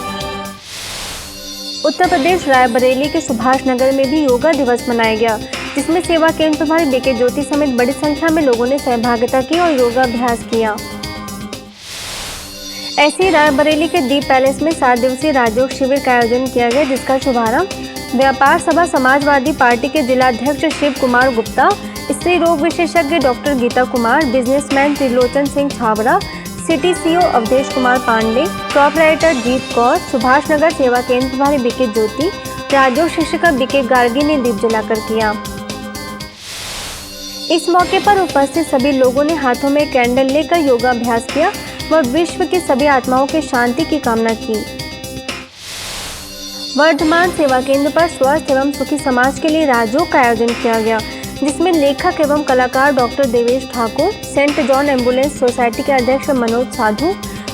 उत्तर प्रदेश रायबरेली के सुभाष नगर में भी योगा दिवस मनाया गया, जिसमें सेवा केंद्र प्रभारी बीके ज्योति समेत बड़ी संख्या में लोगों ने सहभागिता की और योगाभ्यास किया। ऐसे ही रायबरेली के दीप पैलेस में 7 दिवसीय राजयोग शिविर का आयोजन किया गया, जिसका शुभारंभ व्यापार सभा समाजवादी पार्टी के जिलाध्यक्ष शिव कुमार गुप्ता, स्त्री रोग विशेषज्ञ doctor Geeta Kumar, businessman Trilochan Singh Chhabra, city CO Awadhesh Kumar Pandey, proprietor Jeet Kaur, Subhash Nagar सेवा केंद्र प्रभारी बीके ज्योति, राजयोग शिक्षिका बीके गार्गी ने दीप जलाकर किया। इस मौके पर उपस्थित सभी लोगों ने हाथों में कैंडल लेकर योगाभ्यास किया व विश्व की सभी आत्माओं की शांति की कामना की। वर्धमान सेवा केंद्र पर स्वस्थ एवं सुखी समाज के लिए राजयोग का आयोजन किया गया, जिसमें लेखक एवं कलाकार doctor Devesh Thakur, saint John ambulance society के अध्यक्ष मनोज साधु,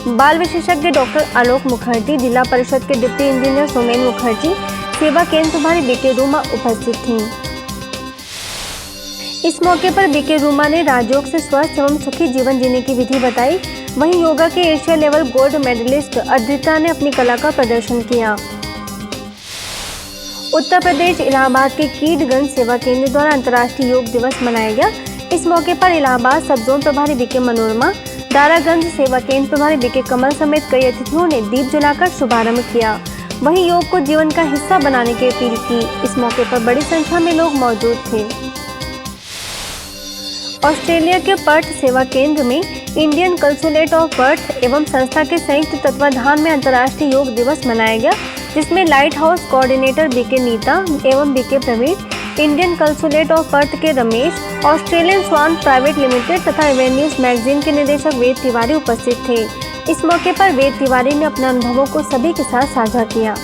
बाल विशेषज्ञ डॉक्टर आलोक मुखर्जी, जिला परिषद के डिप्टी इंजीनियर सोमेन मुखर्जी, सेवा केंद्र प्रभारी बीके रूमा उपस्थित थीं। इस मौके पर बीके रूमा ने राजयोग से स्वस्थ एवं सुखी जीवन जीने की विधि बताई। वहीं योगा के Asia level gold medallist Adrita ने अपनी कला का प्रदर्शन किया। उत्तर प्रदेश इलाहाबाद के कीडगंज सेवा केंद्र द्वारा अंतर्राष्ट्रीय योग दिवस मनाया गया। इस मौके पर इलाहाबाद सब जोन प्रभारी बीके मनोरमा, दारागंज सेवा केंद्र प्रभारी बीके कमल समेत कई अतिथियों ने दीप जलाकर शुभारंभ किया। वहीं योग को जीवन का हिस्सा बनाने की अपील की। इस मौके पर बड़ी संख्या में लोग मौजूद थे। ऑस्ट्रेलिया के पर्थ सेवा केंद्र में इंडियन कंसुलेट ऑफ पर्थ एवं संस्था के संयुक्त तत्वाधान में अंतर्राष्ट्रीय योग दिवस मनाया गया, जिसमें lighthouse coordinator BK Neeta एवं BK Praveen, Indian consulate of Perth के Ramesh, Australian Swan private limited तथा एवेन्यूज मैगजीन के निदेशक वेद तिवारी उपस्थित थे। इस मौके पर वेद तिवारी ने अपने अनुभवों को सभी के साथ साझा किया।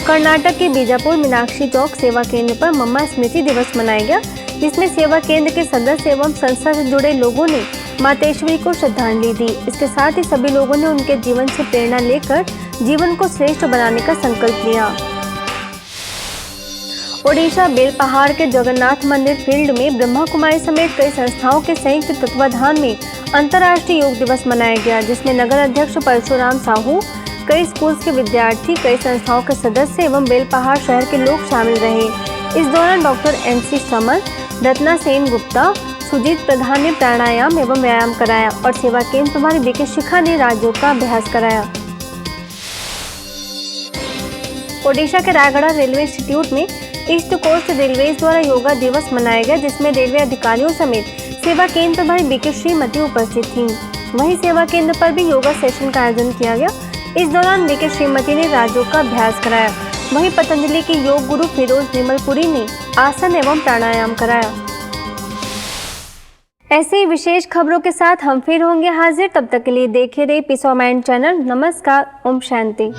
कर्नाटक के बीजापुर मीनाक्षी चौक सेवा केंद्र पर मम्मा स्मृति दिवस मनाया गया, जिसमें सेवा केंद्र के सदस्य एवं संस्था से जुड़े लोगों ने मातेश्वरी को श्रद्धांजलि दी। इसके साथ ही सभी लोगों ने उनके जीवन से प्रेरणा लेकर जीवन को श्रेष्ठ बनाने का संकल्प लिया। ओडिशा बेलपहाड़ के जगन्नाथ मंदिर फील्ड में ब्रह्मा कुमारी समेत कई संस्थाओं के संयुक्त तत्वाधान में अंतर्राष्ट्रीय योग दिवस मनाया गया, जिसमें नगर अध्यक्ष परशुराम साहू, कई स्कूल के विद्यार्थी, कई संस्थाओं के सदस्य एवं बेलपहाड़ शहर के लोग शामिल रहे। इस दौरान डॉक्टर NC समर, रत्ना सेन गुप्ता, सुजीत प्रधान ने प्राणायाम एवं व्यायाम कराया और सेवा केंद्र प्रभारी बीके शिखा ने राजयोग का अभ्यास कराया। ओडिशा के रायगढ़ रेलवे इंस्टीट्यूट में ईस्ट कोस्ट रेलवे द्वारा योगा दिवस मनाया गया, जिसमें रेलवे अधिकारियों समेत सेवा केंद्र प्रभारी बीके श्रीमती उपस्थित थीं। वहीं सेवा केंद्र पर भी योगा सेशन का आयोजन किया गया। इस दौरान बीके श्रीमती ने राजयोग का अभ्यास कराया। वहीं पतंजलि के योग गुरु फिरोज निर्मलपुरी ने आसन एवं प्राणायाम कराया। ऐसे ही विशेष खबरों के साथ हम फिर होंगे हाजिर। तब तक के लिए देखिए रहिए पीस ऑफ माइंड चैनल। नमस्कार। ओम शांति।